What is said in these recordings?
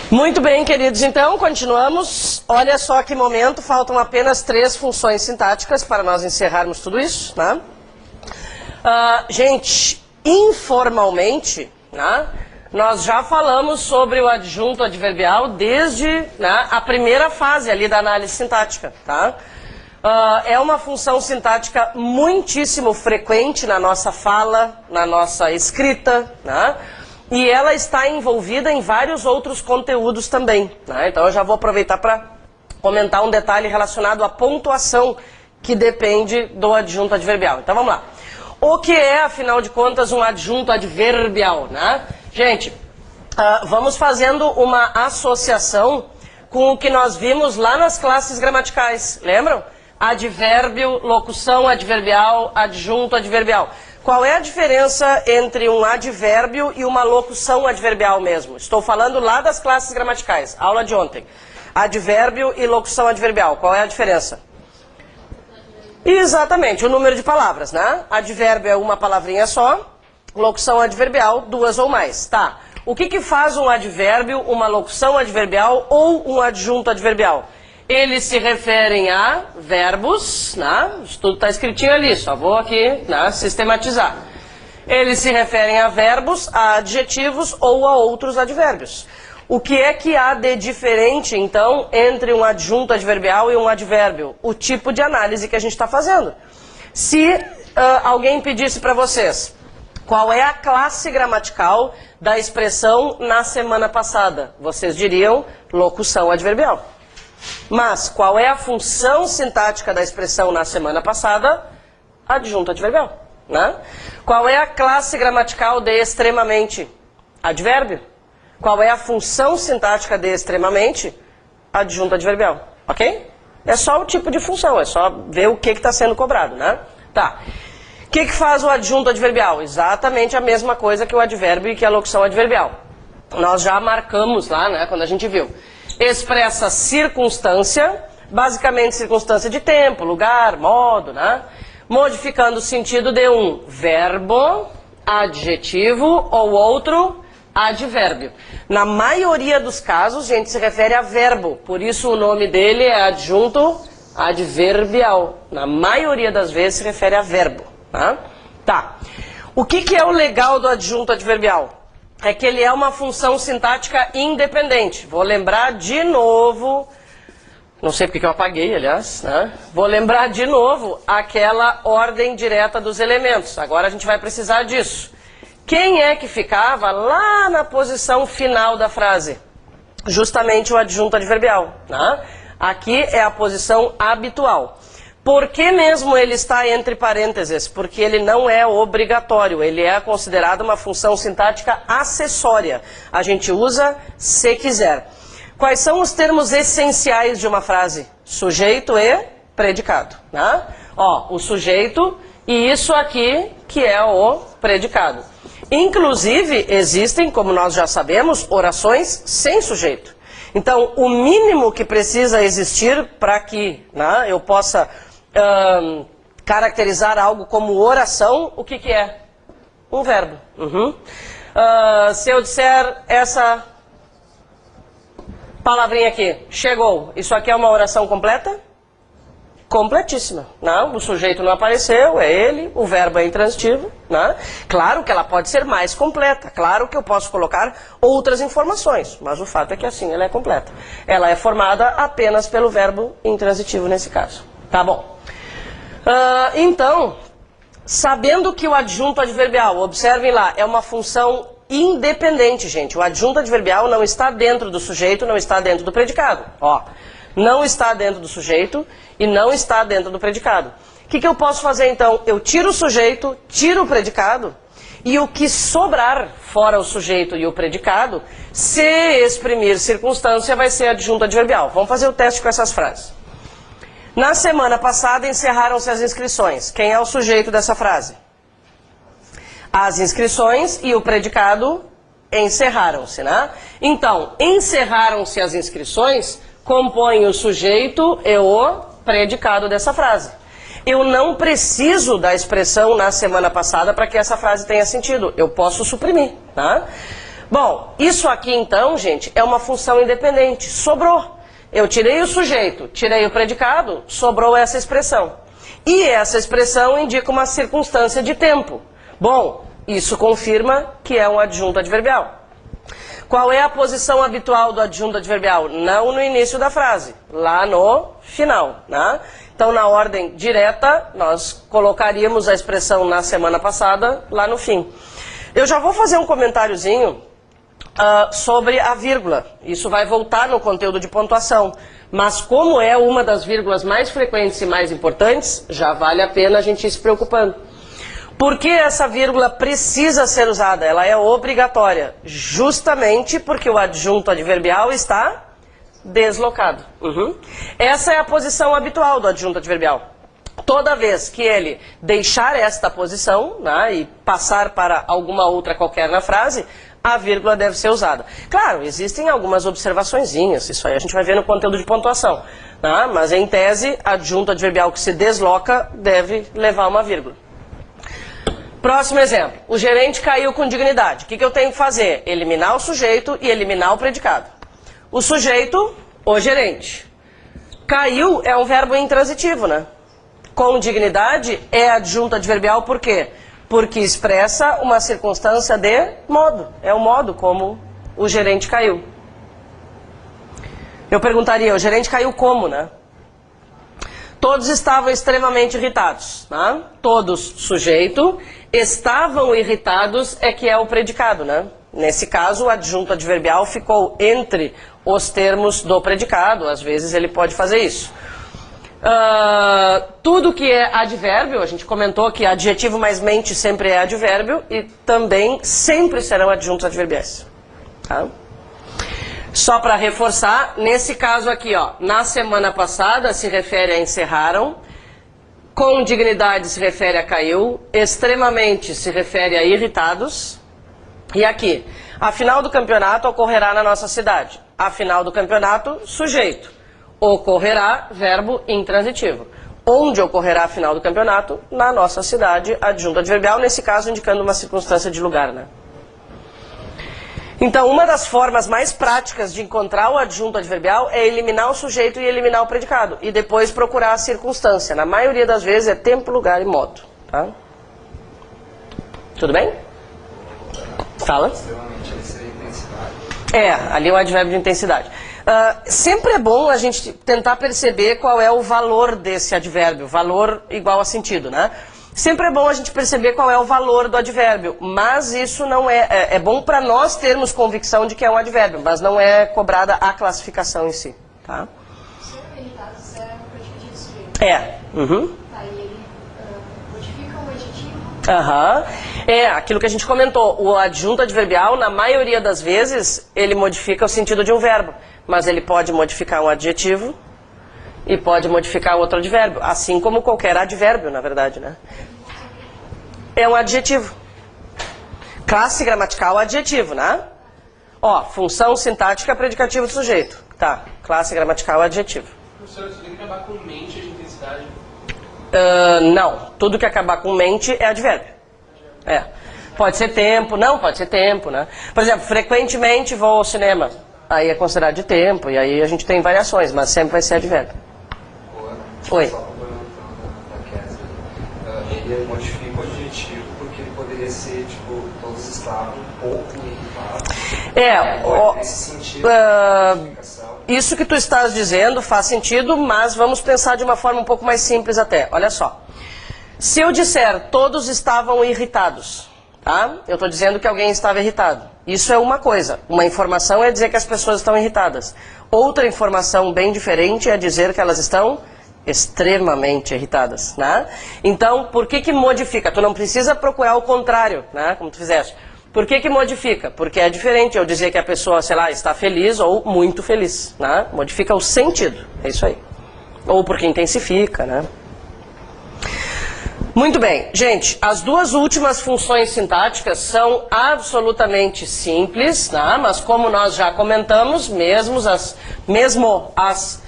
Muito bem, queridos, então continuamos. Olha só que momento, faltam apenas 3 funções sintáticas para nós encerrarmos tudo isso, né? Gente, informalmente, né, nós já falamos sobre o adjunto adverbial desde, né, a primeira fase ali da análise sintática, tá? É uma função sintática muitíssimo frequente na nossa fala, na nossa escrita, né? E ela está envolvida em vários outros conteúdos também, né? Então eu já vou aproveitar para comentar um detalhe relacionado à pontuação que depende do adjunto adverbial. Então vamos lá. O que é, afinal de contas, um adjunto adverbial, né? Gente, vamos fazendo uma associação com o que nós vimos lá nas classes gramaticais, lembram? Advérbio, locução adverbial, adjunto adverbial. Qual é a diferença entre um advérbio e uma locução adverbial mesmo? Estou falando lá das classes gramaticais, aula de ontem. Advérbio e locução adverbial, qual é a diferença? Exatamente, o número de palavras, né? Advérbio é uma palavrinha só, locução adverbial, 2 ou mais. Tá, o que faz um advérbio, uma locução adverbial ou um adjunto adverbial? Eles se referem a verbos, né? Tudo está escritinho ali, só vou aqui, né, sistematizar. Eles se referem a verbos, a adjetivos ou a outros advérbios. O que é que há de diferente, então, entre um adjunto adverbial e um advérbio? O tipo de análise que a gente está fazendo. Se alguém pedisse para vocês qual é a classe gramatical da expressão na semana passada, vocês diriam locução adverbial. Mas qual é a função sintática da expressão na semana passada? Adjunto adverbial, né? Qual é a classe gramatical de extremamente? Advérbio. Qual é a função sintática de extremamente? Adjunto adverbial, ok? É só o tipo de função, é só ver o que está sendo cobrado, né? Tá. O que faz o adjunto adverbial? Exatamente a mesma coisa que o advérbio e que a locução adverbial. Nós já marcamos lá, né, quando a gente viu. Expressa circunstância, basicamente circunstância de tempo, lugar, modo, né? Modificando o sentido de um verbo, adjetivo ou outro advérbio. Na maioria dos casos, a gente se refere a verbo, por isso o nome dele é adjunto adverbial. Na maioria das vezes se refere a verbo, né? Tá. O que é o legal do adjunto adverbial? É que ele é uma função sintática independente. Vou lembrar de novo, não sei porque que eu apaguei, aliás, né? Vou lembrar de novo aquela ordem direta dos elementos. Agora a gente vai precisar disso. Quem é que ficava lá na posição final da frase? Justamente o adjunto adverbial, né? Aqui é a posição habitual. Por que mesmo ele está entre parênteses? Porque ele não é obrigatório, ele é considerado uma função sintática acessória. A gente usa se quiser. Quais são os termos essenciais de uma frase? Sujeito e predicado, né? Ó, o sujeito e isso aqui que é o predicado. Inclusive, existem, como nós já sabemos, orações sem sujeito. Então, o mínimo que precisa existir para que, né, eu possa caracterizar algo como oração, o que é? Um verbo. Se eu disser essa palavrinha aqui, chegou, isso aqui é uma oração completa? Completíssima. Não, o sujeito não apareceu, é ele, o verbo é intransitivo, né? Claro que ela pode ser mais completa, claro que eu posso colocar outras informações, mas o fato é que assim ela é completa. Ela é formada apenas pelo verbo intransitivo nesse caso. Tá bom. Então, sabendo que o adjunto adverbial, observem lá, é uma função independente, gente. O adjunto adverbial não está dentro do sujeito, não está dentro do predicado. Ó, não está dentro do sujeito e não está dentro do predicado. O que eu posso fazer então? Eu tiro o sujeito, tiro o predicado e o que sobrar, fora o sujeito e o predicado, se exprimir circunstância, vai ser adjunto adverbial. Vamos fazer o teste com essas frases. Na semana passada encerraram-se as inscrições. Quem é o sujeito dessa frase? As inscrições e o predicado encerraram-se, né? Então, encerraram-se as inscrições, compõe o sujeito e o predicado dessa frase. Eu não preciso da expressão na semana passada para que essa frase tenha sentido. Eu posso suprimir, tá? Bom, isso aqui então, gente, é uma função independente. Sobrou. Eu tirei o sujeito, tirei o predicado, sobrou essa expressão. E essa expressão indica uma circunstância de tempo. Bom, isso confirma que é um adjunto adverbial. Qual é a posição habitual do adjunto adverbial? Não no início da frase, lá no final, né? Então, na ordem direta, nós colocaríamos a expressão na semana passada lá no fim. Eu já vou fazer um comentáriozinho sobre a vírgula. Isso vai voltar no conteúdo de pontuação. Mas como é uma das vírgulas mais frequentes e mais importantes, já vale a pena a gente ir se preocupando. Por que essa vírgula precisa ser usada? Ela é obrigatória, justamente porque o adjunto adverbial está deslocado. Essa é a posição habitual do adjunto adverbial. Toda vez que ele deixar esta posição, né, e passar para alguma outra qualquer na frase, a vírgula deve ser usada. Claro, existem algumas observaçõezinhas, isso aí a gente vai ver no conteúdo de pontuação. Né, mas em tese, adjunto adverbial que se desloca deve levar uma vírgula. Próximo exemplo. O gerente caiu com dignidade. O que eu tenho que fazer? Eliminar o sujeito e eliminar o predicado. O sujeito, o gerente. Caiu é um verbo intransitivo, né? Com dignidade é adjunto adverbial por quê? Porque expressa uma circunstância de modo. É o modo como o gerente caiu. Eu perguntaria, o gerente caiu como, né? Todos estavam extremamente irritados, né? Todos, sujeito, estavam irritados é que é o predicado, né? Nesse caso, o adjunto adverbial ficou entre os termos do predicado, às vezes ele pode fazer isso. Tudo que é advérbio, a gente comentou que adjetivo mais mente sempre é advérbio e também sempre serão adjuntos adverbiais. Tá? Só para reforçar, nesse caso aqui, ó, na semana passada se refere a encerraram, com dignidade se refere a caiu, extremamente se refere a irritados, e aqui, a final do campeonato ocorrerá na nossa cidade. A final do campeonato, sujeito. Ocorrerá, verbo intransitivo. Onde ocorrerá a final do campeonato? Na nossa cidade, adjunto adverbial, nesse caso indicando uma circunstância de lugar, né? Então, uma das formas mais práticas de encontrar o adjunto adverbial é eliminar o sujeito e eliminar o predicado. E depois procurar a circunstância. Na maioria das vezes é tempo, lugar e modo. Tá? Tudo bem? Fala. É, ali é o advérbio de intensidade. Sempre é bom a gente tentar perceber qual é o valor desse advérbio. Valor igual a sentido, né? Sempre é bom a gente perceber qual é o valor do advérbio, mas isso não é bom para nós termos convicção de que é um advérbio, mas não é cobrada a classificação em si, tá? Ser irritados é um predicativo de sujeito. É. Tá, e ele modifica o adjetivo? É, aquilo que a gente comentou, o adjunto adverbial, na maioria das vezes, ele modifica o sentido de um verbo, mas ele pode modificar um adjetivo e pode modificar outro advérbio, assim como qualquer advérbio, na verdade, né? É um adjetivo. Classe gramatical adjetivo, né? Ó, função sintática predicativo do sujeito. Tá, classe gramatical adjetivo. Professor, isso tem que acabar com mente de intensidade? Não, tudo que acabar com mente é advérbio. É. Pode ser tempo, não, pode ser tempo, né? Por exemplo, frequentemente vou ao cinema. Aí é considerado de tempo, e aí a gente tem variações, mas sempre vai ser advérbio. Oi. Só complementando da Kézia, ele modifica o adjetivo porque ele poderia ser, tipo, todos estavam um pouco irritados. Nesse sentido, isso que tu estás dizendo faz sentido, mas vamos pensar de uma forma um pouco mais simples até. Olha só. Se eu disser todos estavam irritados, tá? Eu estou dizendo que alguém estava irritado. Isso é uma coisa. Uma informação é dizer que as pessoas estão irritadas. Outra informação bem diferente é dizer que elas estão extremamente irritadas, né? Então, por que modifica? Tu não precisa procurar o contrário, né? Como tu fizeste. Por que modifica? Porque é diferente eu dizer que a pessoa, sei lá, está feliz ou muito feliz, né? Modifica o sentido, é isso aí. Ou porque intensifica, né? Muito bem, gente, as duas últimas funções sintáticas são absolutamente simples, né? Mas como nós já comentamos, mesmo as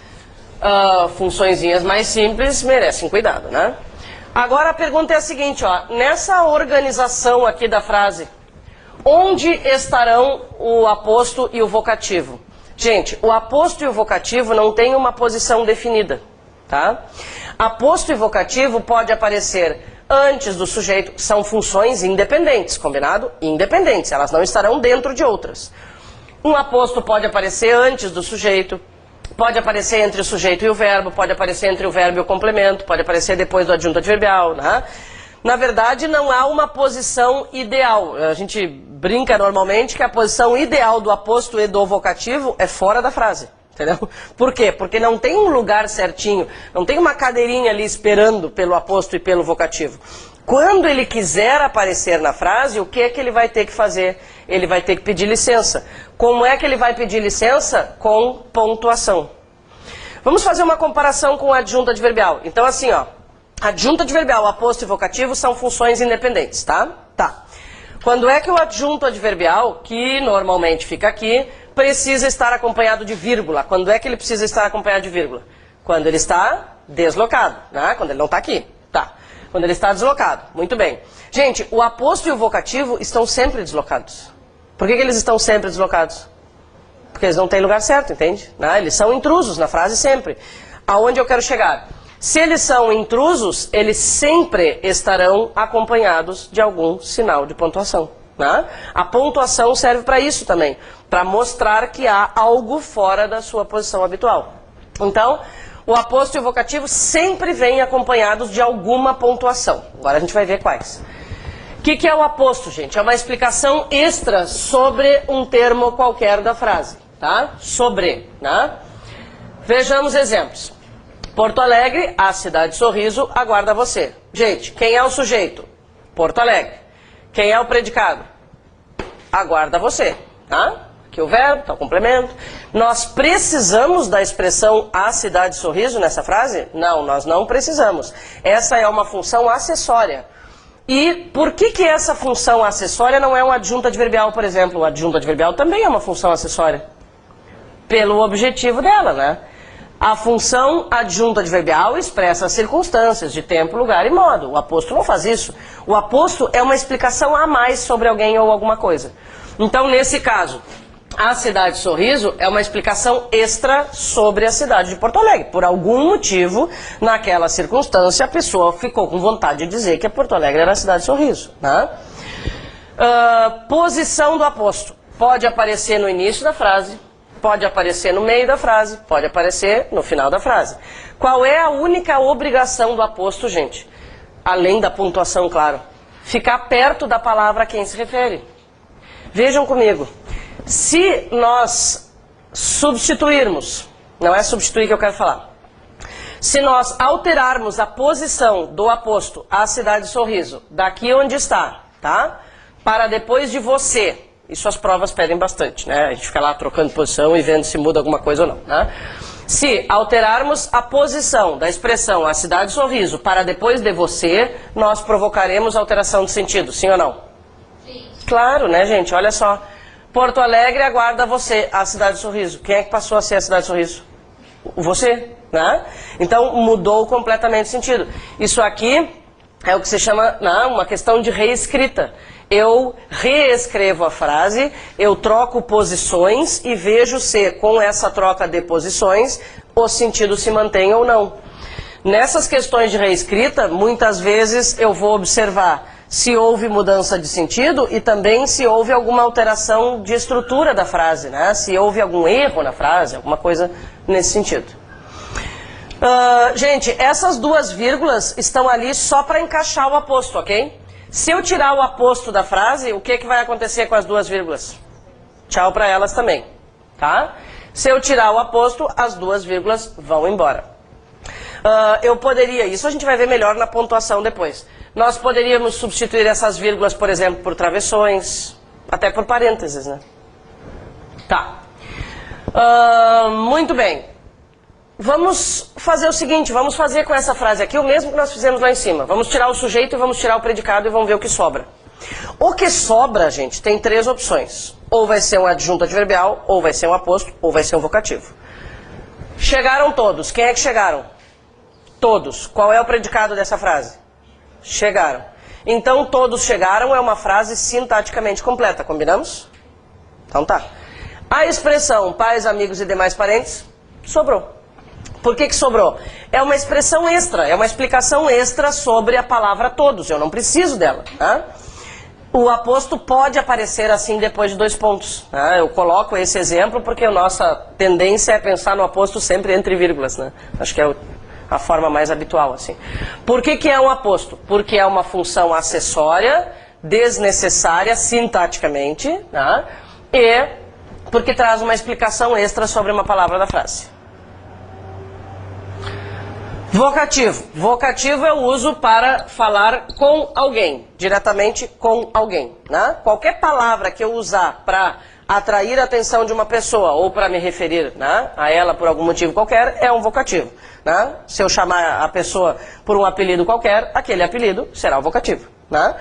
funçõezinhas mais simples merecem cuidado, né? Agora a pergunta é a seguinte, ó, nessa organização aqui da frase, Onde estarão o aposto e o vocativo? Gente, o aposto e o vocativo não têm uma posição definida, tá? Aposto e vocativo pode aparecer antes do sujeito, são funções independentes, combinado? Independentes, elas não estarão dentro de outras. Um aposto pode aparecer antes do sujeito, pode aparecer entre o sujeito e o verbo, pode aparecer entre o verbo e o complemento, pode aparecer depois do adjunto adverbial, né? Na verdade, não há uma posição ideal. A gente brinca normalmente que a posição ideal do aposto e do vocativo é fora da frase. Entendeu? Por quê? Porque não tem um lugar certinho, não tem uma cadeirinha ali esperando pelo aposto e pelo vocativo. Quando ele quiser aparecer na frase, o que é que ele vai ter que fazer? Ele vai ter que pedir licença. Como é que ele vai pedir licença? Com pontuação. Vamos fazer uma comparação com o adjunto adverbial. Então assim, ó, adjunto adverbial, aposto e vocativo são funções independentes, tá? Tá. Quando é que o adjunto adverbial, que normalmente fica aqui, precisa estar acompanhado de vírgula? Quando é que ele precisa estar acompanhado de vírgula? Quando ele está deslocado, né? Quando ele não está aqui, tá? Quando ele está deslocado, muito bem. Gente, o aposto e o vocativo estão sempre deslocados. Por que eles estão sempre deslocados? Porque eles não têm lugar certo, entende? Né? Eles são intrusos na frase sempre. Aonde eu quero chegar? Se eles são intrusos, eles sempre estarão acompanhados de algum sinal de pontuação. Né? A pontuação serve para isso também, para mostrar que há algo fora da sua posição habitual. Então, o aposto e o vocativo sempre vêm acompanhados de alguma pontuação. Agora a gente vai ver quais. O que é o aposto, gente? É uma explicação extra sobre um termo qualquer da frase. Tá? Sobre. Né? Vejamos exemplos. Porto Alegre, a cidade Sorriso, aguarda você. Gente, quem é o sujeito? Porto Alegre. Quem é o predicado? Aguarda você. Tá? Aqui o verbo, tá o complemento. Nós precisamos da expressão a cidade Sorriso nessa frase? Não, nós não precisamos. Essa é uma função acessória. E por que essa função acessória não é um adjunto adverbial, por exemplo? O adjunto adverbial também é uma função acessória. Pelo objetivo dela, né? A função adjunto adverbial expressa as circunstâncias de tempo, lugar e modo. O aposto não faz isso. O aposto é uma explicação a mais sobre alguém ou alguma coisa. Então, nesse caso, a cidade Sorriso é uma explicação extra sobre a cidade de Porto Alegre. Por algum motivo, naquela circunstância, a pessoa ficou com vontade de dizer que Porto Alegre era a cidade Sorriso. Né? Posição do aposto. Pode aparecer no início da frase, pode aparecer no meio da frase, pode aparecer no final da frase. Qual é a única obrigação do aposto, gente? Além da pontuação, claro. Ficar perto da palavra a quem se refere. Vejam comigo. Se nós substituirmos, não é substituir que eu quero falar. Se nós alterarmos a posição do aposto à cidade Sorriso, daqui onde está, tá? Para depois de você. Isso as provas pedem bastante, né? A gente fica lá trocando posição e vendo se muda alguma coisa ou não, né? Se alterarmos a posição da expressão a cidade Sorriso para depois de você, nós provocaremos alteração de sentido, sim ou não? Sim. Claro, né, gente? Olha só. Porto Alegre aguarda você, a cidade Sorriso. Quem é que passou a ser a cidade Sorriso? Você, né? Então mudou completamente o sentido. Isso aqui é o que se chama, não, uma questão de reescrita. Eu reescrevo a frase, eu troco posições e vejo se, com essa troca de posições, o sentido se mantém ou não. Nessas questões de reescrita, muitas vezes eu vou observar se houve mudança de sentido e também se houve alguma alteração de estrutura da frase, né? Se houve algum erro na frase, alguma coisa nesse sentido. Gente, essas duas vírgulas estão ali só para encaixar o aposto, ok? Se eu tirar o aposto da frase, o que vai acontecer com as duas vírgulas? Tchau para elas também, tá? Se eu tirar o aposto, as duas vírgulas vão embora. Eu poderia, isso a gente vai ver melhor na pontuação depois. Nós poderíamos substituir essas vírgulas, por exemplo, por travessões, até por parênteses, né? Tá. Muito bem. Vamos fazer o seguinte, vamos fazer com essa frase aqui o mesmo que nós fizemos lá em cima. Vamos tirar o sujeito e vamos tirar o predicado e vamos ver o que sobra. O que sobra, gente, tem três opções. Ou vai ser um adjunto adverbial, ou vai ser um aposto, ou vai ser um vocativo. Chegaram todos. Quem é que chegaram? Todos. Qual é o predicado dessa frase? Chegaram. Então todos chegaram é uma frase sintaticamente completa, combinamos? Então tá. A expressão pais, amigos e demais parentes sobrou. Por que sobrou? É uma expressão extra, é uma explicação extra sobre a palavra todos, eu não preciso dela. Tá? O aposto pode aparecer assim depois de 2 pontos. Tá? Eu coloco esse exemplo porque a nossa tendência é pensar no aposto sempre entre vírgulas. Né? Acho que é a forma mais habitual. Assim. Por que é um aposto? Porque é uma função acessória, desnecessária sintaticamente, tá? E porque traz uma explicação extra sobre uma palavra da frase. Vocativo. Vocativo eu uso para falar com alguém, diretamente com alguém. Né? Qualquer palavra que eu usar para atrair a atenção de uma pessoa ou para me referir, né, a ela por algum motivo qualquer, é um vocativo. Né? Se eu chamar a pessoa por um apelido qualquer, aquele apelido será o vocativo. Né?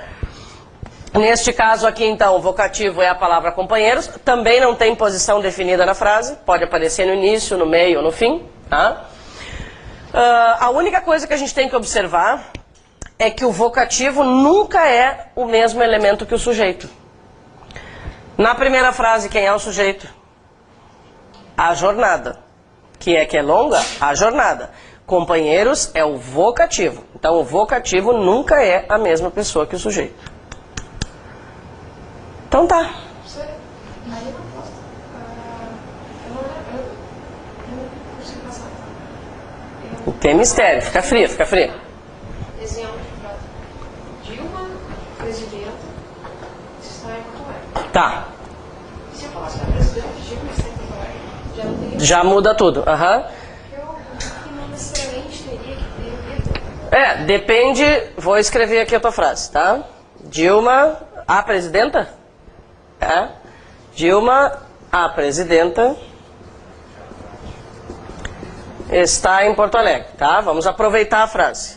Neste caso aqui, então, o vocativo é a palavra companheiros. Também não tem posição definida na frase. Pode aparecer no início, no meio ou no fim. Tá? A única coisa que a gente tem que observar é que o vocativo nunca é o mesmo elemento que o sujeito. Na primeira frase, quem é o sujeito? A jornada. Que é longa? A jornada. Companheiros é o vocativo. Então, o vocativo nunca é a mesma pessoa que o sujeito. Então tá. Aí eu não posso. Eu não consigo passar. Tem mistério, fica frio, fica frio. Exemplo de frase. Dilma, presidenta, está em Porto Alegre. Tá. Se eu falasse que a presidenta Dilma está em Porto Alegre, já não teria. Já muda tudo. Aham. Eu não necessariamente teria que ter. Depende. Vou escrever aqui a tua frase, tá? Dilma, a presidenta? É. Dilma, a presidenta, está em Porto Alegre, tá? Vamos aproveitar a frase.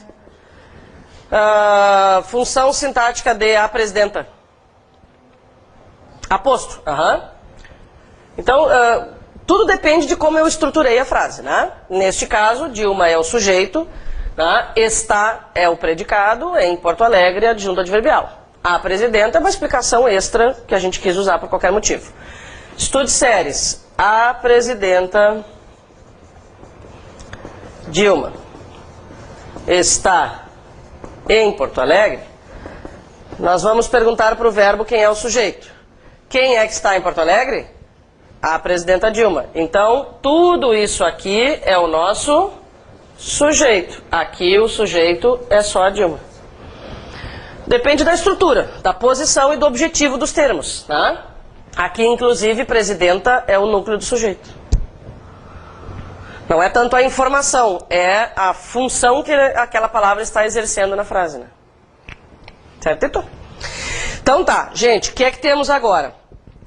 Função sintática de a presidenta. Aposto. Então, tudo depende de como eu estruturei a frase, né? Neste caso, Dilma é o sujeito, né? Está é o predicado, em Porto Alegre, adjunto adverbial. A presidenta é uma explicação extra que a gente quis usar por qualquer motivo. Estude séries. A presidenta Dilma está em Porto Alegre. Nós vamos perguntar para o verbo quem é o sujeito. Quem é que está em Porto Alegre? A presidenta Dilma. Então, tudo isso aqui é o nosso sujeito. Aqui o sujeito é só a Dilma. Depende da estrutura, da posição e do objetivo dos termos. Tá? Aqui, inclusive, presidenta é o núcleo do sujeito. Não é tanto a informação, é a função que aquela palavra está exercendo na frase. Né? Certo? Então tá, gente, o que é que temos agora?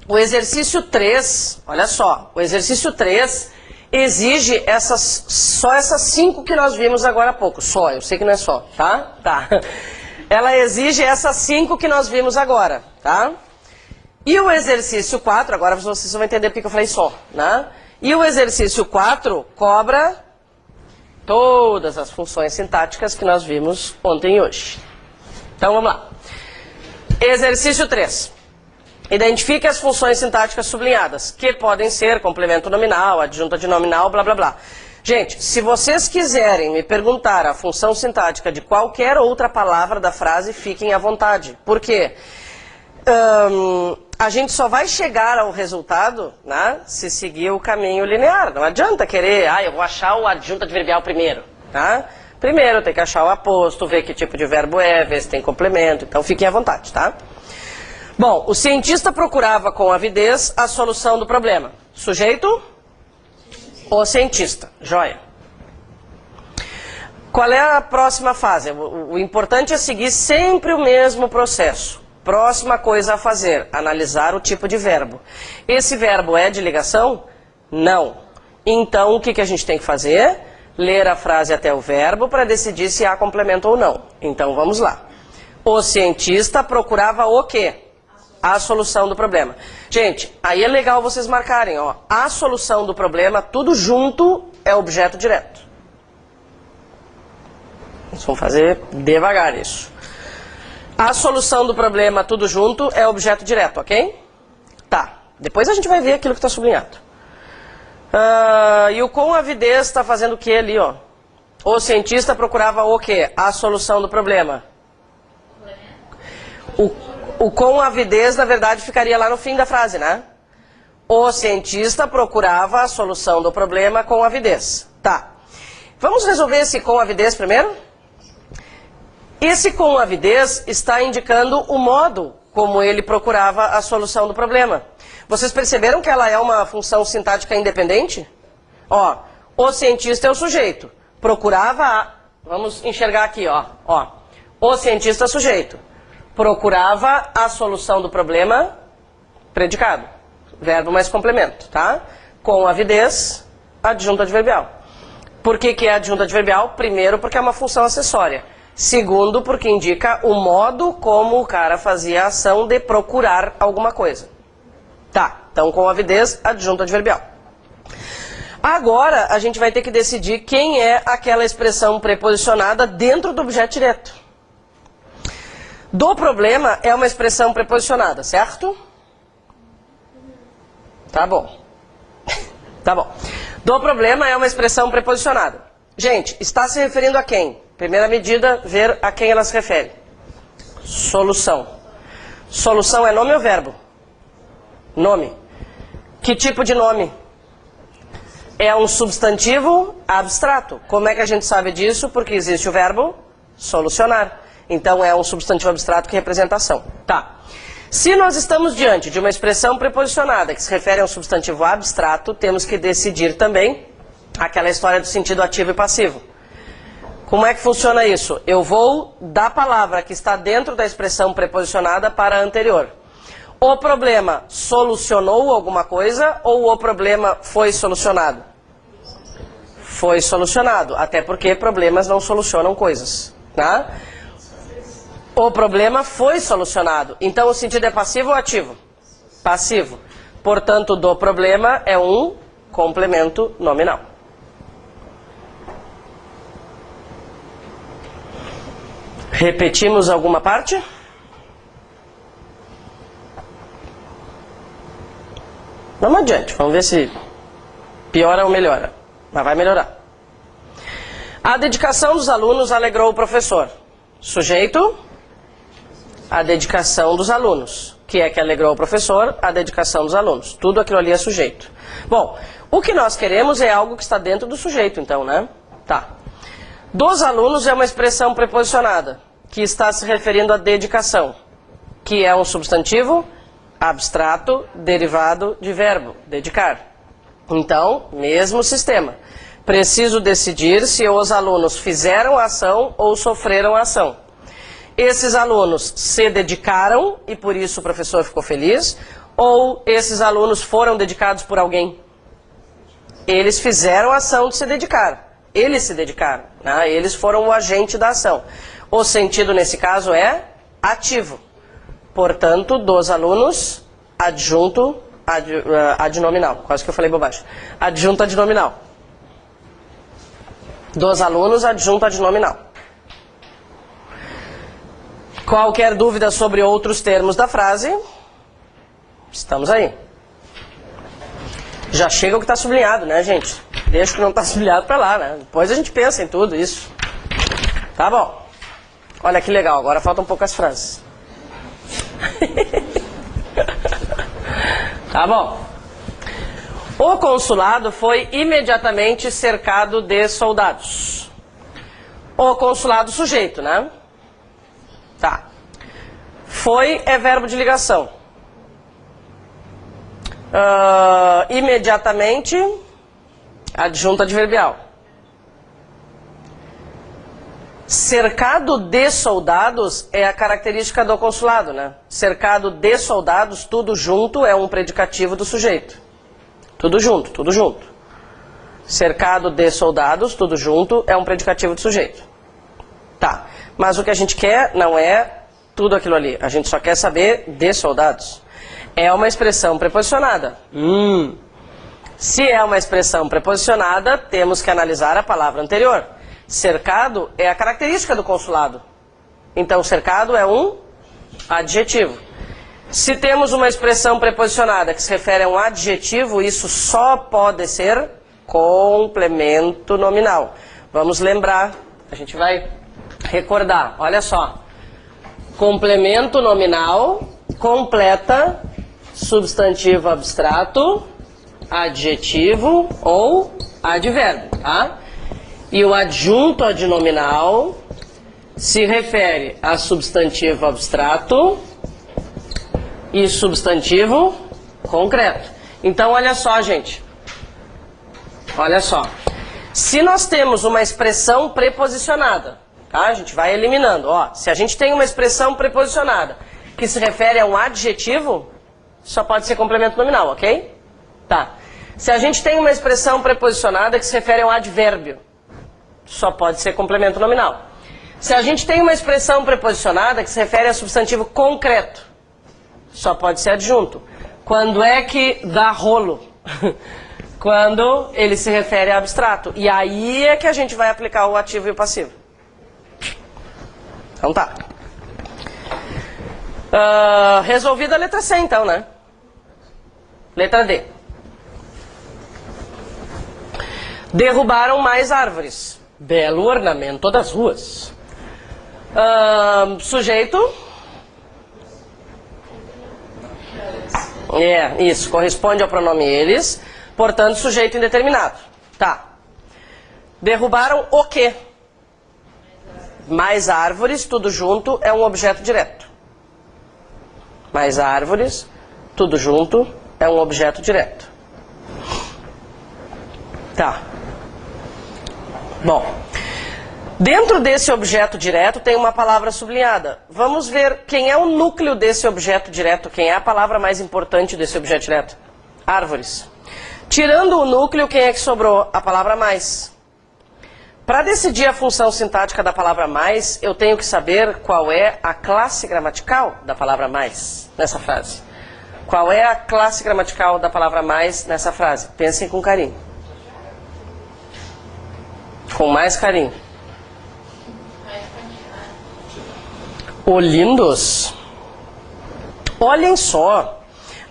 O exercício 3, olha só, o exercício 3 exige só essas 5 que nós vimos agora há pouco. Só, eu sei que não é só, tá? Tá. Ela exige essas 5 que nós vimos agora, tá? E o exercício 4, agora vocês vão entender porque eu falei só, né? E o exercício 4 cobra todas as funções sintáticas que nós vimos ontem e hoje. Então vamos lá. Exercício 3. Identifique as funções sintáticas sublinhadas, que podem ser complemento nominal, adjunta de nominal, blá blá blá. Gente, se vocês quiserem me perguntar a função sintática de qualquer outra palavra da frase, fiquem à vontade. Por quê? A gente só vai chegar ao resultado, né, se seguir o caminho linear. Não adianta querer, eu vou achar o adjunto adverbial primeiro. Tá? Primeiro tem que achar o aposto, ver que tipo de verbo é, ver se tem complemento. Então fiquem à vontade, tá? Bom, o cientista procurava com avidez a solução do problema. Sujeito? O cientista. Joia. Qual é a próxima fase? O importante é seguir sempre o mesmo processo. Próxima coisa a fazer, analisar o tipo de verbo. Esse verbo é de ligação? Não. Então, o que a gente tem que fazer? Ler a frase até o verbo para decidir se há complemento ou não. Então, vamos lá. O cientista procurava o quê? A solução do problema. Gente, aí é legal vocês marcarem, ó. A solução do problema, tudo junto, é objeto direto. Vamos fazer devagar isso. A solução do problema, tudo junto, é objeto direto, ok? Tá. Depois a gente vai ver aquilo que está sublinhado. E o com avidez está fazendo o que ali, ó? O cientista procurava o quê? A solução do problema. O com avidez, na verdade, ficaria lá no fim da frase, né? O cientista procurava a solução do problema com avidez. Tá. Vamos resolver esse com avidez primeiro? Esse com avidez está indicando o modo como ele procurava a solução do problema. Vocês perceberam que ela é uma função sintática independente? Ó, o cientista é o sujeito. Procurava, vamos enxergar aqui, ó. O cientista é o sujeito. Procurava a solução do problema, predicado. Verbo mais complemento, tá? Com avidez, adjunto adverbial. Por que é adjunto adverbial? Primeiro, porque é uma função acessória. Segundo, porque indica o modo como o cara fazia a ação de procurar alguma coisa. Tá, então com avidez, adjunto adverbial. Agora, a gente vai ter que decidir quem é aquela expressão preposicionada dentro do objeto direto. Do problema é uma expressão preposicionada, certo? Tá bom. Tá bom. Do problema é uma expressão preposicionada. Gente, está se referindo a quem? Primeira medida, ver a quem ela se refere. Solução. Solução é nome ou verbo? Nome. Que tipo de nome? É um substantivo abstrato. Como é que a gente sabe disso? Porque existe o verbo solucionar. Então é um substantivo abstrato que representa ação. Tá. Se nós estamos diante de uma expressão preposicionada que se refere a um substantivo abstrato, temos que decidir também aquela história do sentido ativo e passivo. Como é que funciona isso? Eu vou da palavra que está dentro da expressão preposicionada para a anterior. O problema solucionou alguma coisa ou o problema foi solucionado? Foi solucionado, até porque problemas não solucionam coisas, tá? O problema foi solucionado. Então o sentido é passivo ou ativo? Passivo. Portanto, do problema é um complemento nominal. Repetimos alguma parte? Vamos adiante, vamos ver se piora ou melhora. Mas vai melhorar. A dedicação dos alunos alegrou o professor. Sujeito, a dedicação dos alunos. Que é que alegrou o professor? A dedicação dos alunos. Tudo aquilo ali é sujeito. Bom, o que nós queremos é algo que está dentro do sujeito, então, né? Tá. Dos alunos é uma expressão preposicionada, que está se referindo à dedicação, que é um substantivo abstrato derivado de verbo, dedicar. Então, mesmo sistema. Preciso decidir se os alunos fizeram a ação ou sofreram a ação. Esses alunos se dedicaram e por isso o professor ficou feliz, ou esses alunos foram dedicados por alguém? Eles fizeram a ação de se dedicar. Eles se dedicaram, né? Eles foram o agente da ação. O sentido nesse caso é ativo. Portanto, dos alunos, adjunto adnominal. Quase que eu falei bobagem. Adjunto adnominal. Dos alunos, adjunto adnominal. Qualquer dúvida sobre outros termos da frase? Estamos aí. Já chega o que está sublinhado, né, gente? Deixa o que não está sublinhado para lá, né? Depois a gente pensa em tudo isso. Tá bom. Olha que legal, agora faltam poucas frases. Tá bom. O consulado foi imediatamente cercado de soldados. O consulado sujeito, né? Tá. Foi é verbo de ligação. Imediatamente, adjunto adverbial. Cercado de soldados é a característica do consulado, né? Cercado de soldados, tudo junto, é um predicativo do sujeito. Tudo junto, tudo junto. Cercado de soldados, tudo junto, é um predicativo do sujeito. Tá. Mas o que a gente quer não é tudo aquilo ali. A gente só quer saber de soldados. É uma expressão preposicionada. Se é uma expressão preposicionada, temos que analisar a palavra anterior. Cercado é a característica do consulado. Então, cercado é um adjetivo. Se temos uma expressão preposicionada que se refere a um adjetivo, isso só pode ser complemento nominal. Vamos lembrar, a gente vai recordar, olha só. Complemento nominal completa substantivo abstrato, adjetivo ou advérbio, tá? E o adjunto adnominal se refere a substantivo abstrato e substantivo concreto. Então, olha só, gente. Olha só. Se nós temos uma expressão preposicionada, tá? A gente vai eliminando. Ó, se a gente tem uma expressão preposicionada que se refere a um adjetivo, só pode ser complemento nominal, ok? Tá. Se a gente tem uma expressão preposicionada que se refere a um advérbio, só pode ser complemento nominal. Se a gente tem uma expressão preposicionada que se refere a substantivo concreto, só pode ser adjunto. Quando é que dá rolo? Quando ele se refere a abstrato. E aí é que a gente vai aplicar o ativo e o passivo. Então tá. Resolvida a letra C, então, né? Letra D. Derrubaram mais árvores. Belo ornamento das ruas. Sujeito. Isso, corresponde ao pronome eles. Portanto, sujeito indeterminado. Tá. Derrubaram o quê? Mais árvores, tudo junto, é um objeto direto. Mais árvores, tudo junto, é um objeto direto. Tá. Bom, dentro desse objeto direto tem uma palavra sublinhada. Vamos ver quem é o núcleo desse objeto direto, quem é a palavra mais importante desse objeto direto. Árvores. Tirando o núcleo, quem é que sobrou? A palavra mais. Para decidir a função sintática da palavra mais, eu tenho que saber qual é a classe gramatical da palavra mais nessa frase. Qual é a classe gramatical da palavra mais nessa frase? Pensem com carinho. Com mais carinho. Olindos. Olhem só.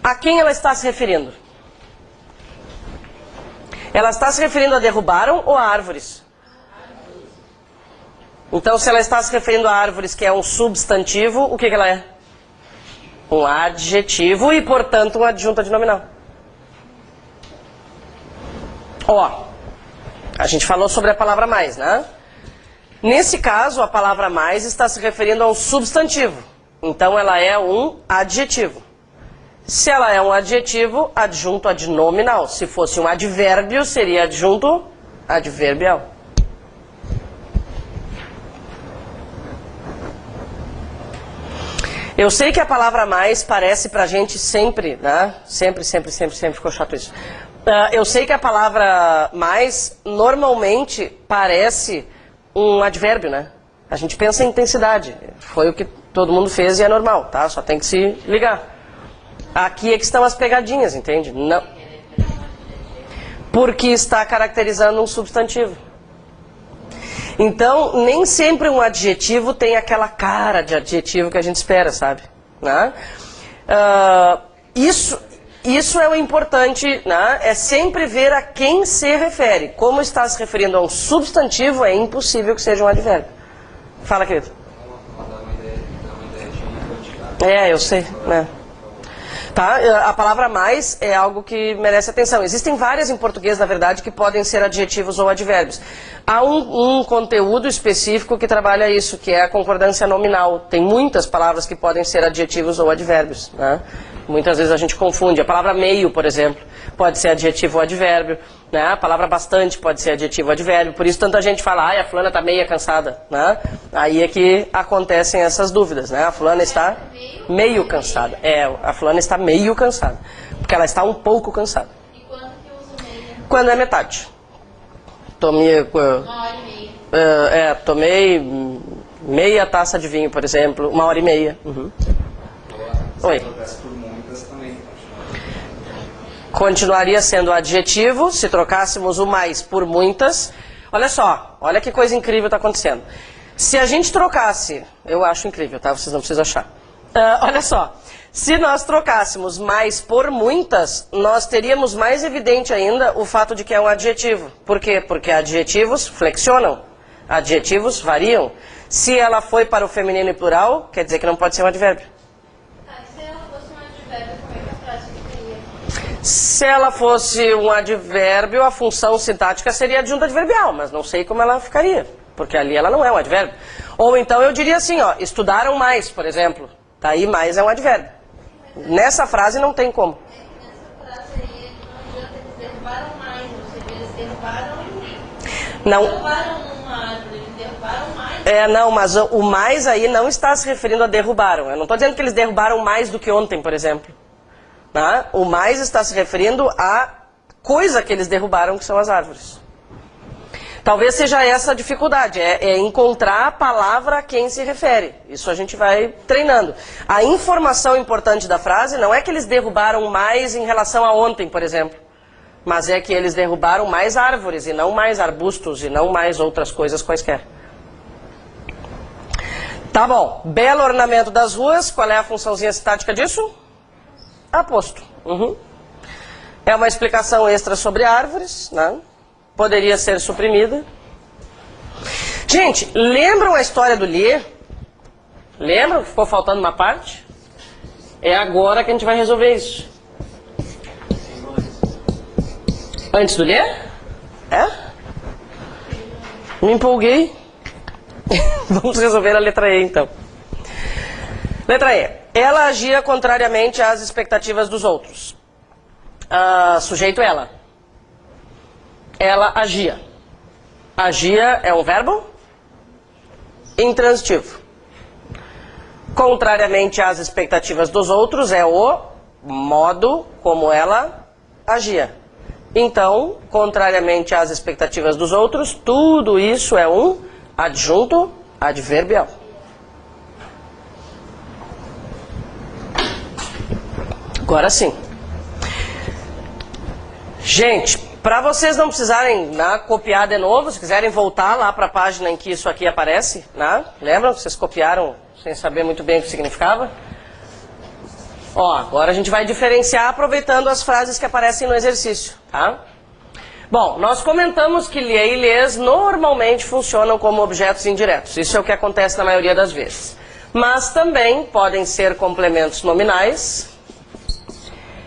A quem ela está se referindo? Ela está se referindo a derrubaram ou a árvores? Então, se ela está se referindo a árvores, que é um substantivo, o que ela é? Um adjetivo e, portanto, um adjunto adnominal. Ó, a gente falou sobre a palavra mais, né? Nesse caso, a palavra mais está se referindo a um substantivo. Então, ela é um adjetivo. Se ela é um adjetivo, adjunto adnominal. Se fosse um advérbio, seria adjunto adverbial. Eu sei que a palavra mais parece pra gente sempre, né? Sempre ficou chato isso. Eu sei que a palavra mais normalmente parece um advérbio, né? A gente pensa em intensidade. Foi o que todo mundo fez e é normal, tá? Só tem que se ligar. Aqui é que estão as pegadinhas, entende? Não. Porque está caracterizando um substantivo. Então, nem sempre um adjetivo tem aquela cara de adjetivo que a gente espera, sabe? Né? Isso é o importante, né? É sempre ver a quem se refere. Como está se referindo a um substantivo, é impossível que seja um advérbio. Fala, querido. Eu sei, né? Tá? A palavra mais é algo que merece atenção. Existem várias em português, na verdade, que podem ser adjetivos ou advérbios. Há um conteúdo específico que trabalha isso, que é a concordância nominal. Tem muitas palavras que podem ser adjetivos ou advérbios, né? Muitas vezes a gente confunde. A palavra meio, por exemplo, pode ser adjetivo ou advérbio, né? A palavra bastante pode ser adjetivo ou advérbio. Por isso tanta gente fala, a fulana está meia cansada, né? Aí é que acontecem essas dúvidas, né? A fulana está meio cansada. A fulana está meio cansada, porque ela está um pouco cansada. E quando que usa meia? Quando é metade. Tomei, 1h30. tomei meia taça de vinho, por exemplo, 1h30. Uhum. Oi. Por muitas também. Continuaria sendo adjetivo se trocássemos o mais por muitas. Olha só, olha que coisa incrível está acontecendo. Se a gente trocasse, eu acho incrível, tá? Vocês não precisam achar. Olha só, se nós trocássemos mais por muitas, nós teríamos mais evidente ainda o fato de que é um adjetivo. Por quê? Porque adjetivos flexionam, adjetivos variam. Se ela foi para o feminino e plural, quer dizer que não pode ser um advérbio. Se ela fosse um advérbio, como é que a frase ficaria? Se ela fosse um advérbio, a função sintática seria adjunta adverbial, mas não sei como ela ficaria, porque ali ela não é um advérbio. Ou então eu diria assim, ó, estudaram mais, por exemplo. Tá aí, mais é um advérbio. Nessa frase não tem como. Nessa frase aí, não adianta, eles derrubaram mais, ou seja, eles derrubaram Não. derrubaram uma árvore, eles derrubaram mais. Não, mas o mais aí não está se referindo a derrubaram. Eu não estou dizendo que eles derrubaram mais do que ontem, por exemplo. Tá? O mais está se referindo a coisa que eles derrubaram, que são as árvores. Talvez seja essa a dificuldade, é encontrar a palavra a quem se refere. Isso a gente vai treinando. A informação importante da frase não é que eles derrubaram mais em relação a ontem, por exemplo. Mas é que eles derrubaram mais árvores e não mais arbustos e não mais outras coisas quaisquer. Tá bom. Belo ornamento das ruas. Qual é a funçãozinha sintática disso? Aposto. É uma explicação extra sobre árvores, né? Poderia ser suprimida. Gente, lembram a história do Lê? Lembram que ficou faltando uma parte? É agora que a gente vai resolver isso. Antes do Lê? É? Me empolguei. Vamos resolver a letra E, então. Letra E. Ela agia contrariamente às expectativas dos outros. Sujeito ela. Ela agia. Agia é um verbo intransitivo. Contrariamente às expectativas dos outros é o modo como ela agia. Então, contrariamente às expectativas dos outros, tudo isso é um adjunto adverbial. Agora sim. Gente, para vocês não precisarem copiar de novo, se quiserem voltar lá para a página em que isso aqui aparece, lembram que vocês copiaram sem saber muito bem o que significava? Ó, agora a gente vai diferenciar aproveitando as frases que aparecem no exercício, tá? Bom, nós comentamos que lhe e lhes normalmente funcionam como objetos indiretos. Isso é o que acontece na maioria das vezes. Mas também podem ser complementos nominais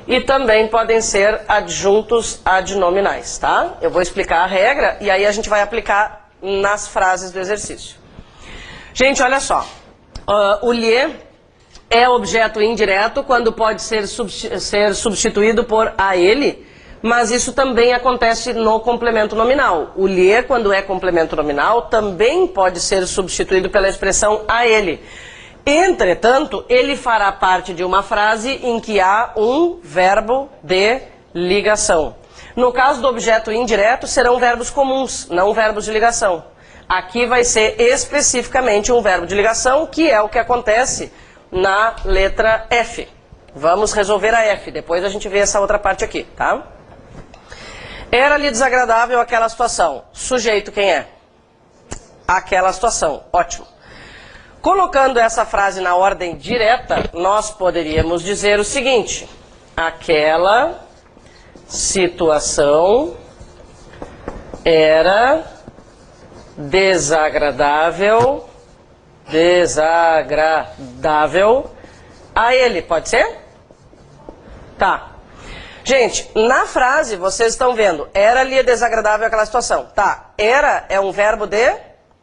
e também podem ser adjuntos adnominais, tá? Eu vou explicar a regra e aí a gente vai aplicar nas frases do exercício. Gente, olha só. O lhe é objeto indireto quando pode ser substituído por a ele, mas isso também acontece no complemento nominal. O lhe, quando é complemento nominal, também pode ser substituído pela expressão a ele. Entretanto, ele fará parte de uma frase em que há um verbo de ligação. No caso do objeto indireto, serão verbos comuns, não verbos de ligação. Aqui vai ser especificamente um verbo de ligação, que é o que acontece na letra F. Vamos resolver a F, depois a gente vê essa outra parte aqui, tá? Era-lhe desagradável aquela situação. Sujeito quem é? Aquela situação, ótimo. Colocando essa frase na ordem direta, nós poderíamos dizer o seguinte: aquela situação era desagradável a ele. Pode ser? Tá. Gente, na frase vocês estão vendo, era-lhe desagradável aquela situação. Tá, era é um verbo de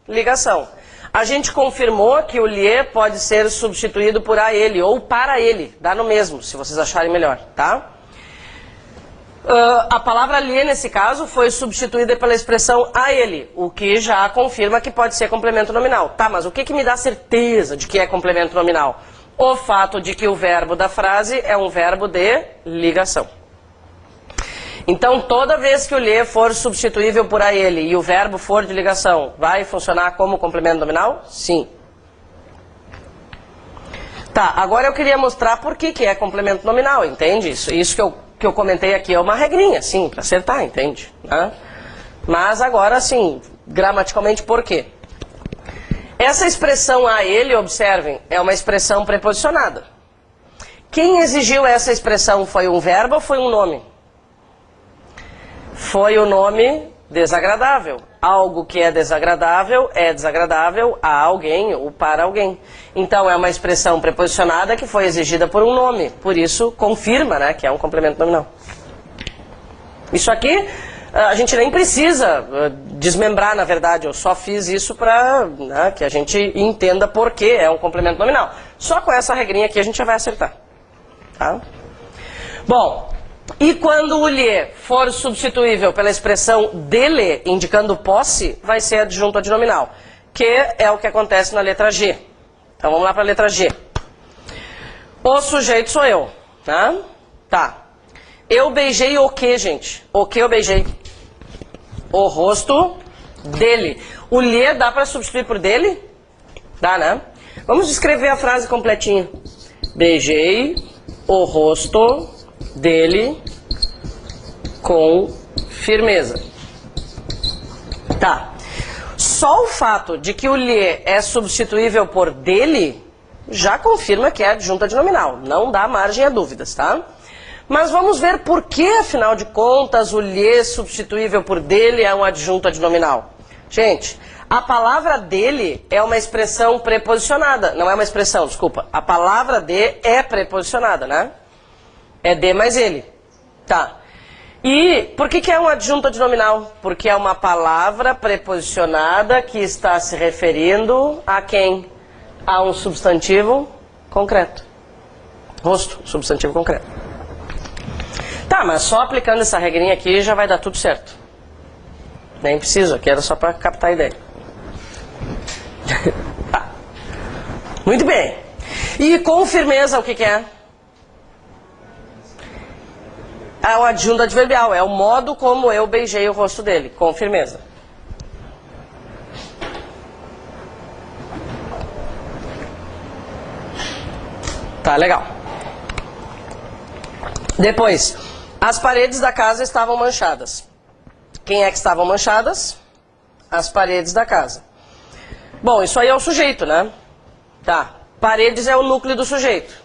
ligação. A gente confirmou que o lhe pode ser substituído por a ele ou para ele. Dá no mesmo, se vocês acharem melhor, tá? A palavra lhe, nesse caso, foi substituída pela expressão a ele, o que já confirma que pode ser complemento nominal. Tá, mas o que me dá certeza de que é complemento nominal? O fato de que o verbo da frase é um verbo de ligação. Então, toda vez que o lhe for substituível por a ele e o verbo for de ligação, vai funcionar como complemento nominal? Sim. Tá, agora eu queria mostrar por que é complemento nominal, entende? Isso que eu comentei aqui é uma regrinha, sim, para acertar, entende? Mas agora, sim, gramaticalmente, por quê? Essa expressão a ele, observem, é uma expressão preposicionada. Quem exigiu essa expressão foi um verbo ou foi um nome? Foi o nome desagradável. Algo que é desagradável a alguém ou para alguém. Então é uma expressão preposicionada que foi exigida por um nome. Por isso confirma, né, que é um complemento nominal. Isso aqui a gente nem precisa desmembrar, na verdade. Eu só fiz isso para, né, que a gente entenda por que é um complemento nominal. Só com essa regrinha aqui a gente já vai acertar. Tá? Bom, e quando o lhe for substituível pela expressão dele, indicando posse, vai ser adjunto adnominal, que é o que acontece na letra G. Então vamos lá para a letra G. O sujeito sou eu. Tá? Tá. Eu beijei o que, gente? O que eu beijei? O rosto dele. O lhe dá para substituir por dele? Dá, né? Vamos descrever a frase completinha. Beijei o rosto dele com firmeza. Tá. Só o fato de que o lhe é substituível por dele já confirma que é adjunto adnominal. Não dá margem a dúvidas, tá? Mas vamos ver por que, afinal de contas, o lhe substituível por dele é um adjunto adnominal. Gente, a palavra dele é uma expressão preposicionada. Não é uma expressão, desculpa. A palavra de é preposicionada, né? É de mais ele. Tá. E por que é um adjunto adnominal? Porque é uma palavra preposicionada que está se referindo a quem? A um substantivo concreto. Rosto, substantivo concreto. Tá, mas só aplicando essa regrinha aqui já vai dar tudo certo. Nem preciso, aqui era só para captar a ideia. Tá. Muito bem. E com firmeza, o que é? É um adjunto adverbial, é o modo como eu beijei o rosto dele, com firmeza. Tá, legal. Depois, as paredes da casa estavam manchadas. Quem é que estavam manchadas? As paredes da casa. Bom, isso aí é o sujeito, né? Tá. Paredes é o núcleo do sujeito.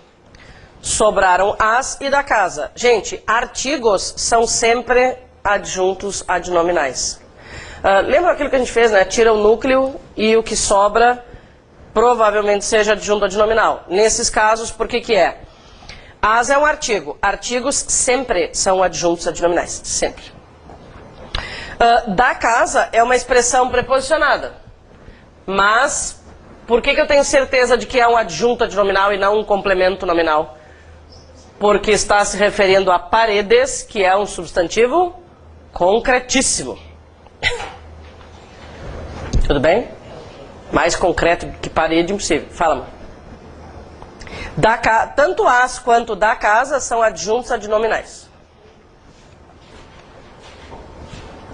Sobraram as e da casa. Gente, artigos são sempre adjuntos adnominais. Lembra aquilo que a gente fez, né? Tira o núcleo e o que sobra provavelmente seja adjunto adnominal. Nesses casos, por que é? As é um artigo. Artigos sempre são adjuntos adnominais. Sempre. Da casa é uma expressão preposicionada. Mas, por que eu tenho certeza de que é um adjunto adnominal e não um complemento nominal? Porque está se referindo a paredes, que é um substantivo concretíssimo. Tudo bem? Mais concreto que parede, impossível. Fala, mano. Tanto as quanto da casa são adjuntos adnominais.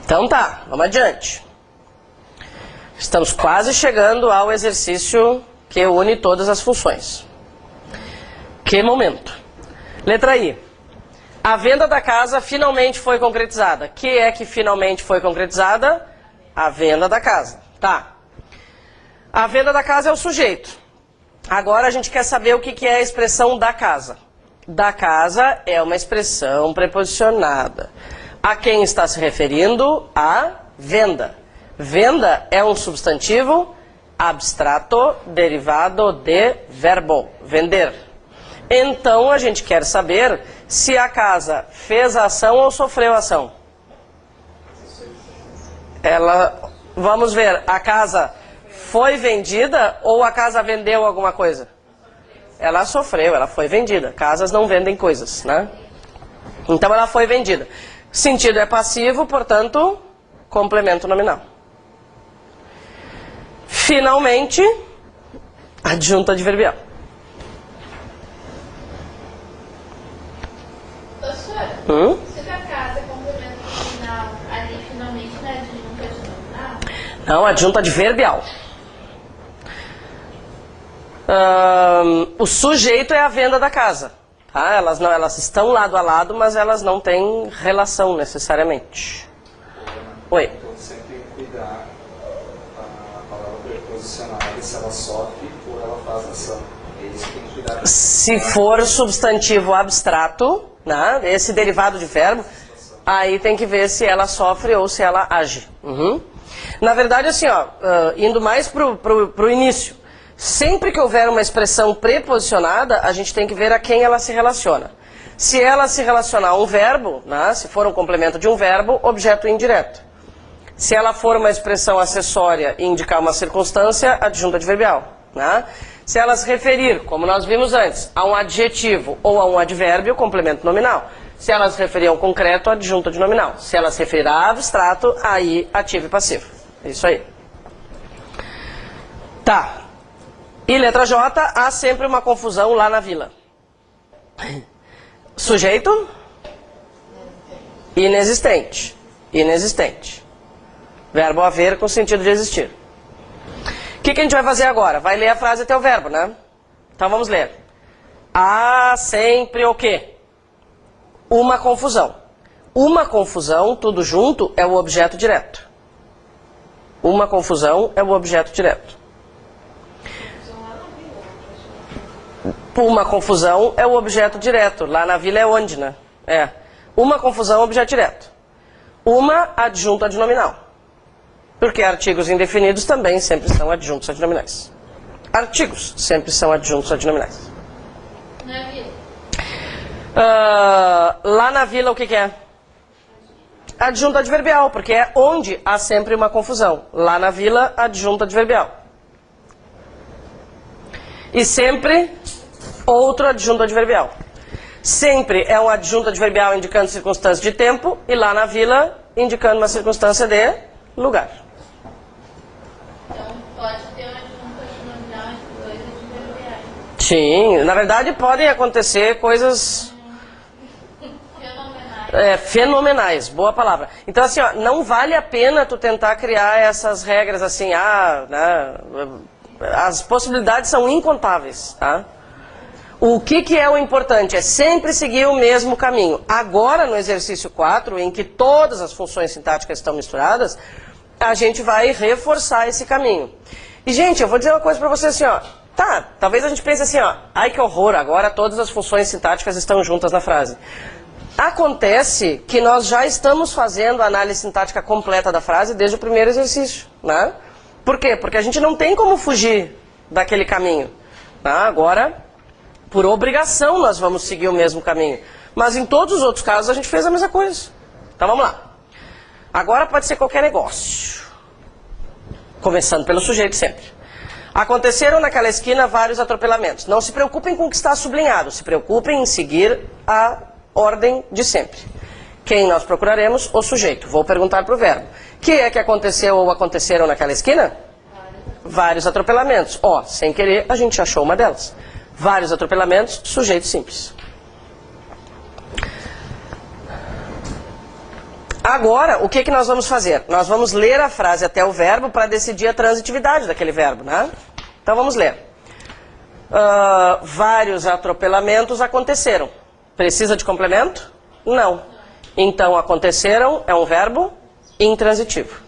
Então tá, vamos adiante. Estamos quase chegando ao exercício que une todas as funções. Que momento? Letra I. A venda da casa finalmente foi concretizada. Que é que finalmente foi concretizada? A venda da casa. Tá. A venda da casa é o sujeito. Agora a gente quer saber o que é a expressão da casa. Da casa é uma expressão preposicionada. A quem está se referindo? A venda. Venda é um substantivo abstrato derivado de verbo, vender. Então a gente quer saber se a casa fez a ação ou sofreu a ação. Vamos ver, a casa foi vendida ou a casa vendeu alguma coisa? Ela sofreu, ela foi vendida. Casas não vendem coisas, né? Então ela foi vendida. Sentido é passivo, portanto, complemento nominal. Finalmente, adjunto adverbial. Professora, se da casa é complemento nominal, ali finalmente não é adjunto adnominal? Não, adjunto adverbial. O sujeito é a venda da casa. Tá? Elas estão lado a lado, mas elas não têm relação necessariamente. Oi. Então sempre tem que cuidar a palavra preposicionada, se ela sofre ou ela faz ação. É isso que tem que cuidar. Se for substantivo abstrato, né, esse derivado de verbo, aí tem que ver se ela sofre ou se ela age. Uhum. Na verdade, assim, ó, indo mais pro início, sempre que houver uma expressão preposicionada, a gente tem que ver a quem ela se relaciona. Se ela se relacionar a um verbo, né, se for um complemento de um verbo, objeto indireto. Se ela for uma expressão acessória e indicar uma circunstância, adjunto adverbial. Né? Se ela se referir, como nós vimos antes, a um adjetivo ou a um advérbio, complemento nominal. Se ela se referir a um concreto, adjunto de nominal. Se ela se referir a abstrato, aí ativo e passivo. Isso aí. Tá. E letra J, há sempre uma confusão lá na vila. Sujeito? Inexistente. Inexistente. Verbo haver com sentido de existir. O que a gente vai fazer agora? Vai ler a frase até o verbo, né? Então vamos ler. Há sempre o quê? Uma confusão. Uma confusão, tudo junto, é o objeto direto. Uma confusão é o objeto direto. Uma confusão é o objeto direto. Lá na vila é onde, né? É. Uma confusão é o objeto direto. Uma adjunto adnominal. Porque artigos indefinidos também sempre são adjuntos adnominais. Artigos sempre são adjuntos adnominais. Na vila. Lá na vila o que é? Adjunto adverbial, porque é onde há sempre uma confusão. Lá na vila, adjunto adverbial. E sempre outro adjunto adverbial. Sempre é um adjunto adverbial indicando circunstância de tempo e lá na vila indicando uma circunstância de lugar. Então pode ter uma junta nominal entre dois adverbiais. Sim, na verdade podem acontecer coisas fenomenais, boa palavra. Então assim, ó, não vale a pena tu tentar criar essas regras assim, né, as possibilidades são incontáveis, tá? O que é o importante? É sempre seguir o mesmo caminho. Agora, no exercício 4, em que todas as funções sintáticas estão misturadas, a gente vai reforçar esse caminho. E, gente, eu vou dizer uma coisa pra vocês assim, ó. Tá, talvez a gente pense assim, ó. Ai, que horror, agora todas as funções sintáticas estão juntas na frase. Acontece que nós já estamos fazendo a análise sintática completa da frase desde o primeiro exercício, né? Por quê? Porque a gente não tem como fugir daquele caminho. Tá? Agora, por obrigação, nós vamos seguir o mesmo caminho. Mas em todos os outros casos a gente fez a mesma coisa. Então vamos lá. Agora pode ser qualquer negócio. Começando pelo sujeito sempre. Aconteceram naquela esquina vários atropelamentos. Não se preocupem com o que está sublinhado. Se preocupem em seguir a ordem de sempre. Quem nós procuraremos? O sujeito. Vou perguntar para o verbo. O que é que aconteceu ou aconteceram naquela esquina? Vários atropelamentos. Ó, sem querer, a gente achou uma delas. Vários atropelamentos, sujeito simples. Agora, o que nós vamos fazer? Nós vamos ler a frase até o verbo para decidir a transitividade daquele verbo, né? Então vamos ler. Vários atropelamentos aconteceram. Precisa de complemento? Não. Então, aconteceram é um verbo intransitivo.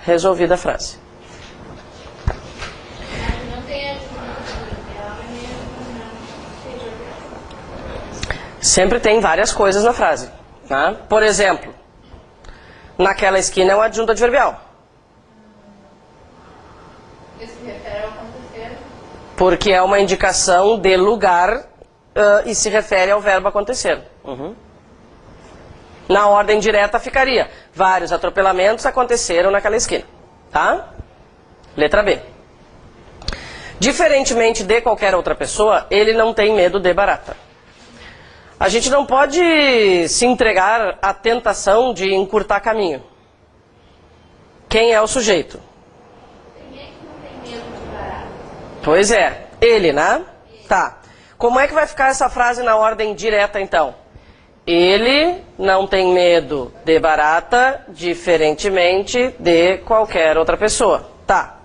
Resolvida a frase. Não tem adverbial, Sempre tem várias coisas na frase. Tá? Por exemplo, naquela esquina é um adjunto adverbial. Isso se refere ao acontecer. Porque é uma indicação de lugar e se refere ao verbo acontecer. Uhum. Na ordem direta ficaria: vários atropelamentos aconteceram naquela esquina. Tá? Letra B. Diferentemente de qualquer outra pessoa, ele não tem medo de barata. A gente não pode se entregar à tentação de encurtar caminho. Quem é o sujeito? Ninguém que não tem medo de barata. Pois é, ele, né? Tá. Como é que vai ficar essa frase na ordem direta, então? Ele não tem medo de barata, diferentemente de qualquer outra pessoa. Tá.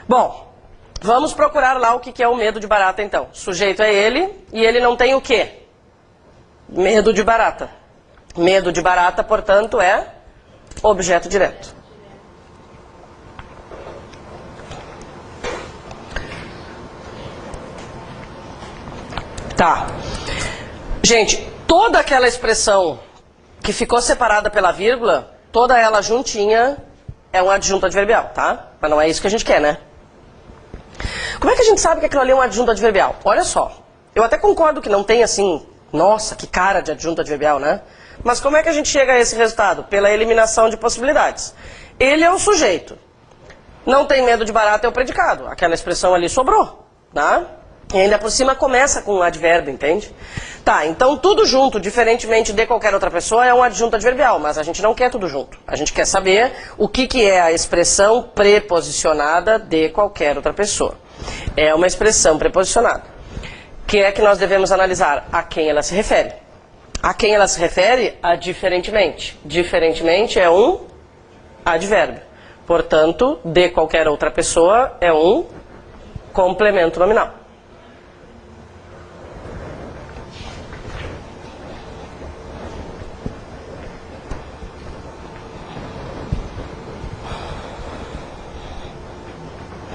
Bom, vamos procurar lá o que é o medo de barata, então. O sujeito é ele, e ele não tem o quê? Medo de barata. Medo de barata, portanto, é objeto direto. Tá. Gente, toda aquela expressão que ficou separada pela vírgula, toda ela juntinha é um adjunto adverbial, tá? Mas não é isso que a gente quer, né? Como é que a gente sabe que aquilo ali é um adjunto adverbial? Olha só, eu até concordo que não tem assim, nossa, que cara de adjunto adverbial, né? Mas como é que a gente chega a esse resultado? Pela eliminação de possibilidades. Ele é o sujeito. Não tem medo de barata é o predicado. Aquela expressão ali sobrou, tá? E ainda por cima começa com um advérbio, entende? Tá, então tudo junto, diferentemente de qualquer outra pessoa, é um adjunto adverbial, mas a gente não quer tudo junto. A gente quer saber o que é a expressão preposicionada de qualquer outra pessoa. É uma expressão preposicionada. Que é que nós devemos analisar? A quem ela se refere. A quem ela se refere? A diferentemente. Diferentemente é um advérbio. Portanto, de qualquer outra pessoa é um complemento nominal.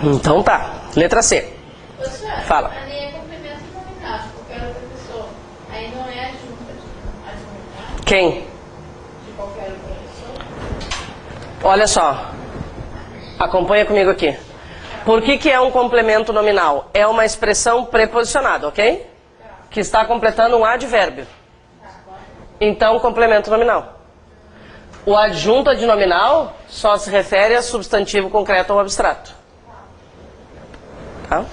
Então tá. Letra C. Professor, Fala. ali é complemento nominal de qualquer outra pessoa. Aí não é adjunta adverbial Quem? de qualquer outra pessoa. Olha só. Acompanha comigo aqui. Por que é um complemento nominal? É uma expressão preposicionada, ok? Que está completando um advérbio. Então, complemento nominal. O adjunto adnominal só se refere a substantivo concreto ou abstrato. Tá?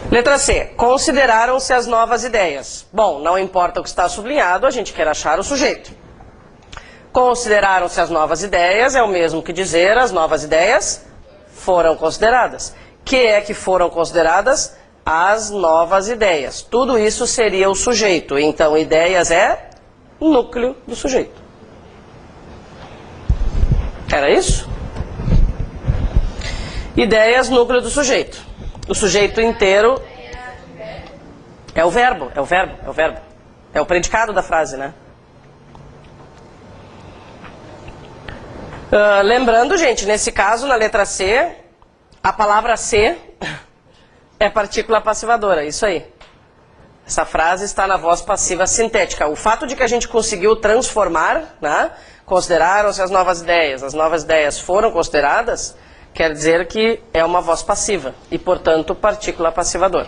Letra C. Consideraram-se as novas ideias. Bom, não importa o que está sublinhado, a gente quer achar o sujeito. Consideraram-se as novas ideias é o mesmo que dizer as novas ideias foram consideradas. Que é que foram consideradas? As novas ideias. Tudo isso seria o sujeito. Então, ideias é núcleo do sujeito. Era isso? Ideias, núcleo do sujeito. O sujeito inteiro é o verbo, é o verbo, é o verbo. É o predicado da frase, né? Lembrando, gente, nesse caso, na letra C, a palavra C é partícula passivadora, isso aí. Essa frase está na voz passiva sintética. O fato de que a gente conseguiu transformar, né, consideraram-se as novas ideias foram consideradas, quer dizer que é uma voz passiva e, portanto, partícula passivadora.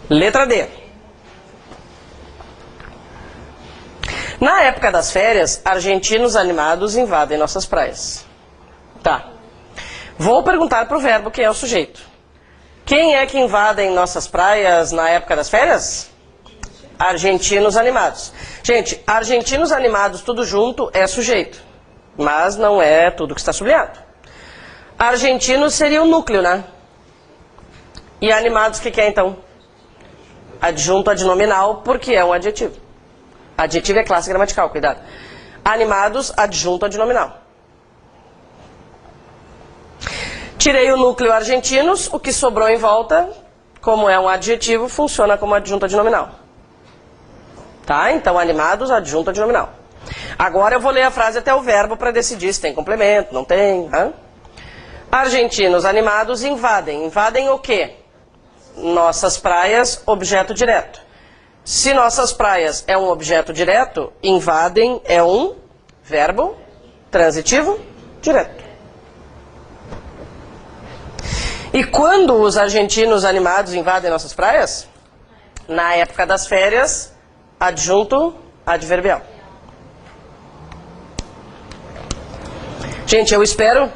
Letra D. Na época das férias, argentinos animados invadem nossas praias. Tá. Vou perguntar para o verbo quem é o sujeito. Quem é que invadem nossas praias na época das férias? Argentinos animados. Gente, argentinos animados tudo junto é sujeito, mas não é tudo que está sublinhado. Argentinos seria o núcleo, né? E animados, o que é então? Adjunto adnominal, porque é um adjetivo. Adjetivo é classe gramatical, cuidado. Animados, adjunto adnominal. Tirei o núcleo argentinos, o que sobrou em volta, como é um adjetivo, funciona como adjunto adnominal. Tá? Então, animados, adjunto adnominal. Agora eu vou ler a frase até o verbo para decidir se tem complemento, não tem. Tá? Argentinos animados invadem. Invadem o quê? Nossas praias, objeto direto. Se nossas praias é um objeto direto, invadem é um verbo transitivo direto. E quando os argentinos animados invadem nossas praias? Na época das férias, adjunto adverbial. Gente, eu espero,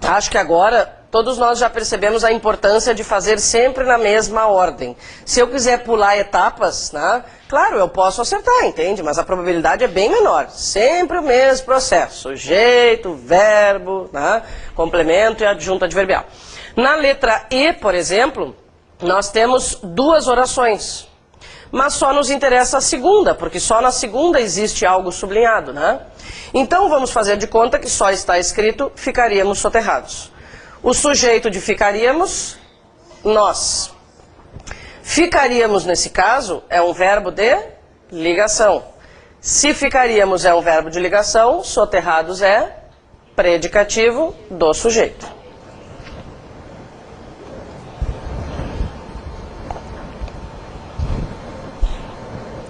acho que agora todos nós já percebemos a importância de fazer sempre na mesma ordem. Se eu quiser pular etapas, né, claro, eu posso acertar, entende? Mas a probabilidade é bem menor. Sempre o mesmo processo. Sujeito, verbo, né, complemento e adjunto adverbial. Na letra E, por exemplo, nós temos duas orações. Mas só nos interessa a segunda, porque só na segunda existe algo sublinhado, né? Então vamos fazer de conta que só está escrito ficaríamos soterrados. O sujeito de ficaríamos, nós. Ficaríamos, nesse caso, é um verbo de ligação. Se ficaríamos é um verbo de ligação, soterrados é predicativo do sujeito.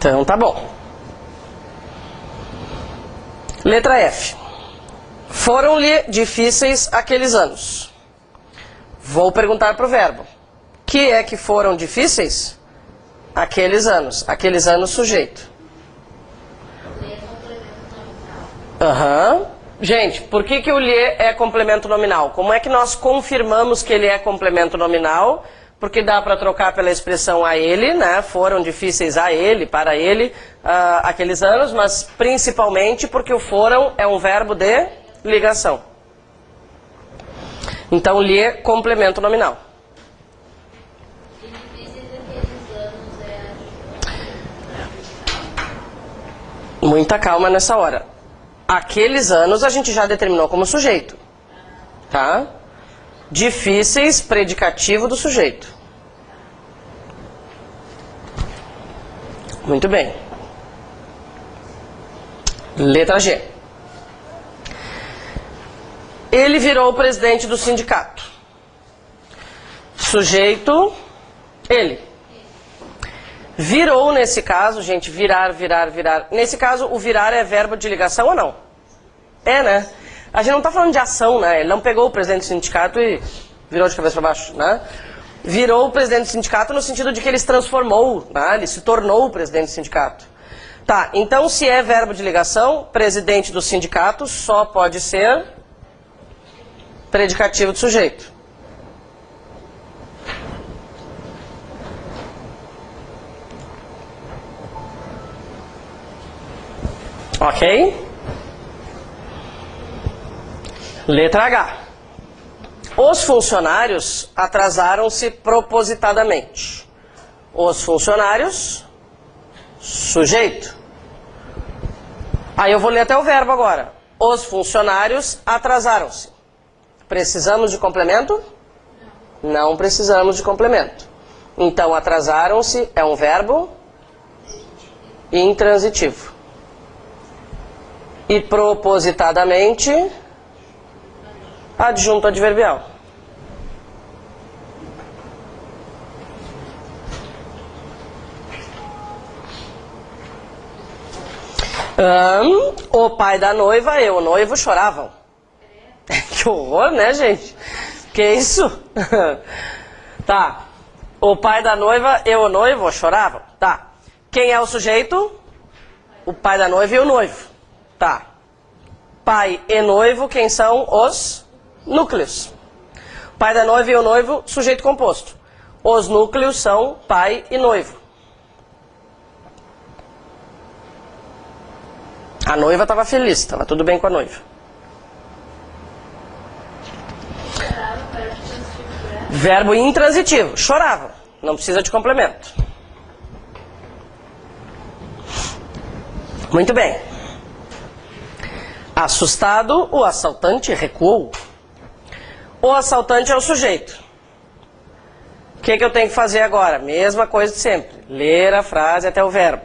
Então tá bom. Letra F. Foram-lhe difíceis aqueles anos. Vou perguntar para o verbo. Que é que foram difíceis? Aqueles anos. Aqueles anos, sujeito. Aham. Gente, por que o lhe é complemento nominal? Como é que nós confirmamos que ele é complemento nominal? Porque dá para trocar pela expressão a ele, né? Foram difíceis a ele, para ele, aqueles anos, mas principalmente porque o foram é um verbo de ligação. Então, lhe é complemento nominal. E difíceis aqueles anos Muita calma nessa hora. Aqueles anos a gente já determinou como sujeito. Tá? Difíceis, predicativo do sujeito. Muito bem. Letra G. Ele virou o presidente do sindicato. Sujeito, ele. Virou, nesse caso, gente, virar. Nesse caso, o virar é verbo de ligação ou não? É, né? A gente não está falando de ação, né? Ele não pegou o presidente do sindicato e virou de cabeça para baixo, né? Virou o presidente do sindicato no sentido de que ele se transformou, né? Ele se tornou o presidente do sindicato. Tá, então se é verbo de ligação, presidente do sindicato só pode ser predicativo do sujeito. Ok? Letra H. Os funcionários atrasaram-se propositadamente. Os funcionários, sujeito. Aí eu vou ler até o verbo agora. Os funcionários atrasaram-se. Precisamos de complemento? Não precisamos de complemento. Então, atrasaram-se é um verbo intransitivo. E propositadamente, adjunto adverbial. O pai da noiva e o noivo choravam. Que horror, né, gente? Que isso? Tá. O pai da noiva e o noivo choravam. Tá. Quem é o sujeito? O pai da noiva e o noivo. Tá. Pai e noivo, quem são os núcleos? Pai da noiva e o noivo, sujeito composto. Os núcleos são pai e noivo. A noiva estava feliz, estava tudo bem com a noiva. Verbo intransitivo, chorava, não precisa de complemento. Muito bem. Assustado, o assaltante recuou. O assaltante é o sujeito. O que eu tenho que fazer agora? Mesma coisa de sempre. Ler a frase até o verbo.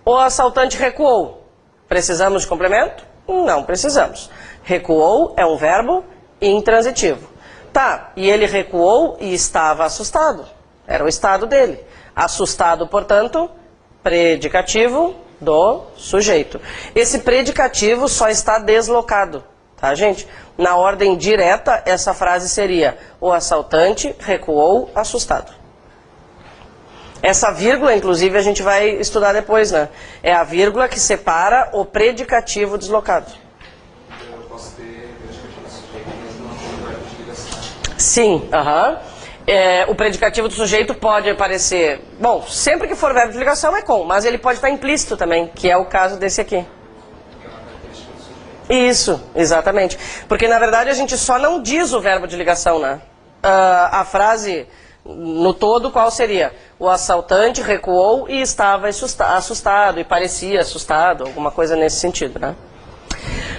O assaltante recuou. Precisamos de complemento? Não precisamos. Recuou é um verbo intransitivo. Tá, e ele recuou e estava assustado. Era o estado dele. Assustado, portanto, predicativo do sujeito. Esse predicativo só está deslocado, tá, gente? Na ordem direta, essa frase seria: o assaltante recuou assustado. Essa vírgula, inclusive, a gente vai estudar depois, né? É a vírgula que separa o predicativo deslocado. Eu posso ter predicativo do sujeito mesmo não tendo verbo de ligação. Sim, aham. O predicativo do sujeito pode aparecer... Bom, sempre que for verbo de ligação é com, mas ele pode estar implícito também, que é o caso desse aqui. Isso, exatamente. Porque, na verdade, a gente só não diz o verbo de ligação, né? A frase... No todo, qual seria? O assaltante recuou e estava assustado, e parecia assustado, alguma coisa nesse sentido, né?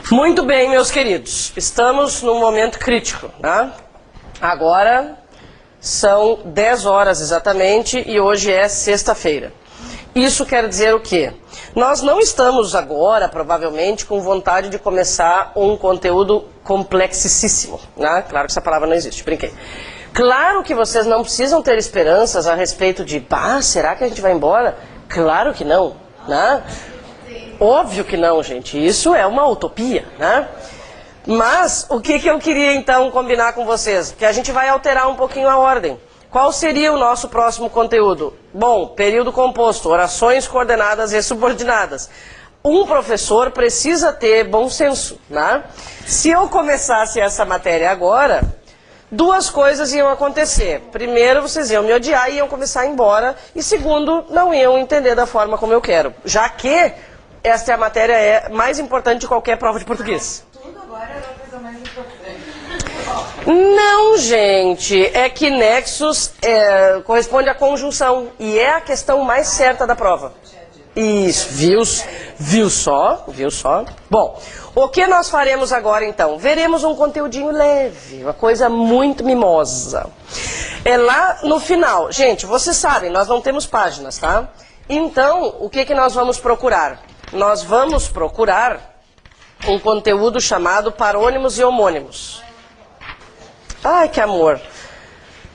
Muito bem, meus queridos, estamos num momento crítico, né? Agora são 10 horas exatamente e hoje é sexta-feira. Isso quer dizer o quê? Nós não estamos agora, provavelmente, com vontade de começar um conteúdo complexíssimo, né? Claro que essa palavra não existe, brinquei. Claro que vocês não precisam ter esperanças a respeito de, será que a gente vai embora? Claro que não. né? Óbvio que não, gente. Isso é uma utopia, né? Mas o que eu queria então combinar com vocês? Que a gente vai alterar um pouquinho a ordem. Qual seria o nosso próximo conteúdo? Bom, período composto, orações coordenadas e subordinadas. Um professor precisa ter bom senso, né? Se eu começasse essa matéria agora, duas coisas iam acontecer. Primeiro, vocês iam me odiar e iam começar a ir embora. E segundo, não iam entender da forma como eu quero. Já que esta é a matéria mais importante de qualquer prova de português. Tudo agora era a coisa mais importante. Não, gente. É que nexos corresponde à conjunção. E é a questão mais certa da prova. Isso, viu só? Bom, o que nós faremos agora então? Veremos um conteúdinho leve, uma coisa muito mimosa. É lá no final. Gente, vocês sabem, nós não temos páginas, tá? Então, o que nós vamos procurar? Nós vamos procurar um conteúdo chamado parônimos e homônimos. Ai, que amor!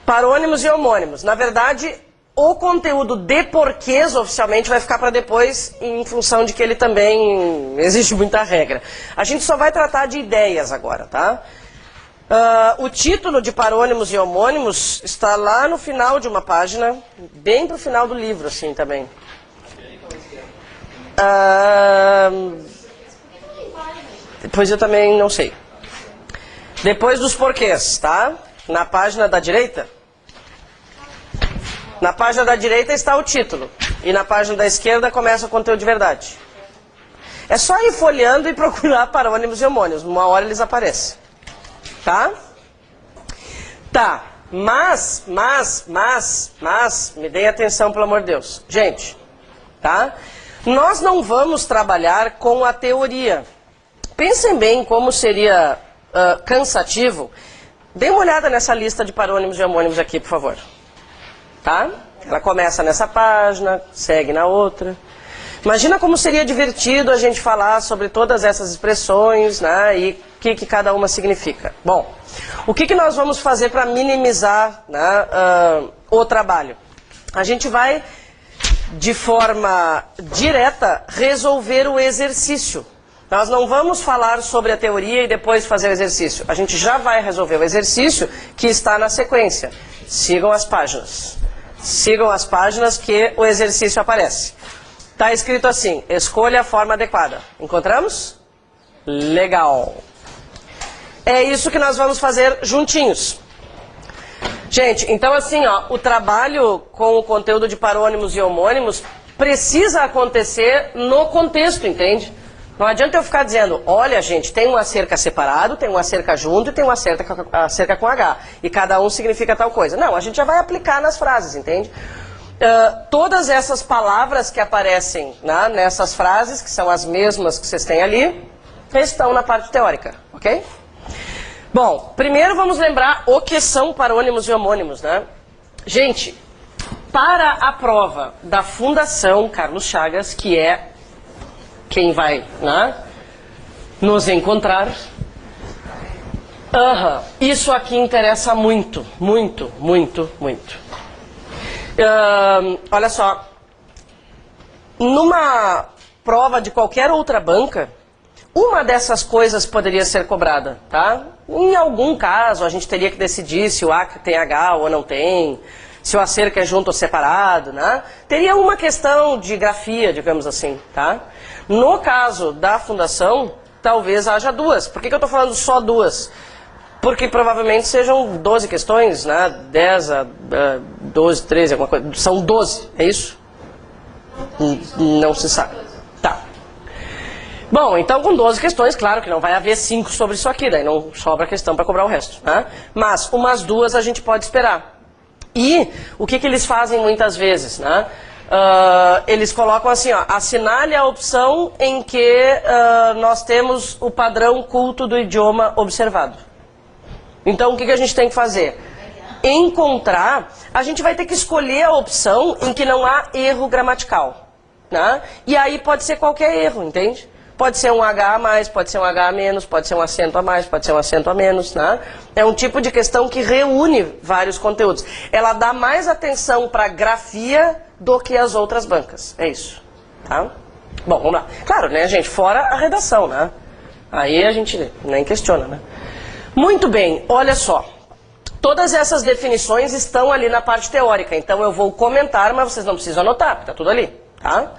Parônimos e homônimos. Na verdade, o conteúdo de porquês oficialmente vai ficar para depois, em função de que ele também existe muita regra. A gente só vai tratar de ideias agora, tá? O título de parônimos e homônimos está lá no final de uma página, bem pro final do livro, assim, também. Depois eu também não sei. Depois dos porquês, tá? Na página da direita. Na página da direita está o título. E na página da esquerda começa o conteúdo de verdade. É só ir folheando e procurar parônimos e homônimos. Uma hora eles aparecem. Tá? Tá. Mas, me deem atenção, pelo amor de Deus. Gente, tá? Nós não vamos trabalhar com a teoria. Pensem bem como seria cansativo. Dê uma olhada nessa lista de parônimos e homônimos aqui, por favor. Tá? Ela começa nessa página, segue na outra. Imagina como seria divertido a gente falar sobre todas essas expressões, né, e o que cada uma significa. Bom, o que nós vamos fazer para minimizar, né, o trabalho? A gente vai, de forma direta, resolver o exercício. Nós não vamos falar sobre a teoria e depois fazer o exercício. A gente já vai resolver o exercício que está na sequência. Sigam as páginas. Sigam as páginas que o exercício aparece. Está escrito assim, escolha a forma adequada. Encontramos? Legal. É isso que nós vamos fazer juntinhos. Gente, então assim, ó, o trabalho com o conteúdo de parônimos e homônimos precisa acontecer no contexto, entende? Não adianta eu ficar dizendo, olha gente, tem um acerca separado, tem um acerca junto e tem um acerca com H. E cada um significa tal coisa. Não, a gente já vai aplicar nas frases, entende? Todas essas palavras que aparecem, né, nessas frases, que são as mesmas que vocês têm ali, estão na parte teórica, ok? Bom, primeiro vamos lembrar o que são parônimos e homônimos, né? Gente, para a prova da Fundação Carlos Chagas, que é quem vai, né, nos encontrar, isso aqui interessa muito, muito, muito, muito. Olha só, numa prova de qualquer outra banca, uma dessas coisas poderia ser cobrada, tá? Em algum caso, a gente teria que decidir se o ACA tem H ou não tem, se o acerca é junto ou separado, né? Teria uma questão de grafia, digamos assim, tá? No caso da fundação, talvez haja duas. Por que eu estou falando só duas? Porque provavelmente sejam 12 questões, né? 10 a 12, 13, alguma coisa. São 12, é isso? Não se sabe. Tá. Bom, então com 12 questões, claro que não vai haver 5 sobre isso aqui, daí não sobra questão para cobrar o resto, né? Mas umas duas a gente pode esperar. E o que eles fazem muitas vezes, né? Eles colocam assim, ó, assinale a opção em que nós temos o padrão culto do idioma observado. Então o que a gente tem que fazer? Encontrar, a gente vai ter que escolher a opção em que não há erro gramatical, né? E aí pode ser qualquer erro, entende? Pode ser um H a mais, pode ser um H a menos, pode ser um acento a mais, pode ser um acento a menos, né? É um tipo de questão que reúne vários conteúdos. Ela dá mais atenção para a grafia do que as outras bancas, é isso. tá? Bom, vamos lá. Claro, né, gente, fora a redação, né? Aí a gente nem questiona, né? Muito bem, olha só. Todas essas definições estão ali na parte teórica, então eu vou comentar, mas vocês não precisam anotar, porque tá tudo ali, tá?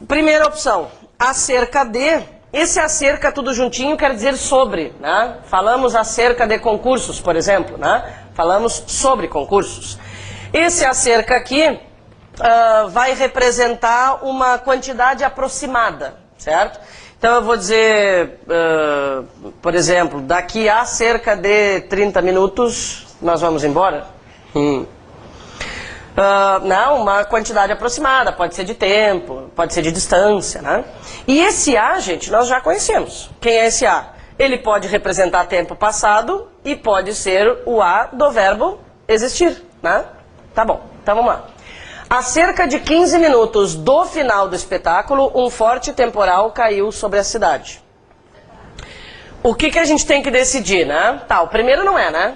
Primeira opção, acerca de. Esse acerca tudo juntinho quer dizer sobre, né? Falamos acerca de concursos, por exemplo, né? Falamos sobre concursos. Esse acerca aqui vai representar uma quantidade aproximada, certo? Então eu vou dizer, por exemplo, daqui a cerca de 30 minutos nós vamos embora. Não, uma quantidade aproximada, pode ser de tempo, pode ser de distância, né? E esse a, gente, nós já conhecemos. Quem é esse a? Ele pode representar tempo passado e pode ser o a do verbo existir, né? Tá bom, então vamos lá. A cerca de 15 minutos do final do espetáculo, um forte temporal caiu sobre a cidade. O que a gente tem que decidir, né? Tá, o primeiro não é, né?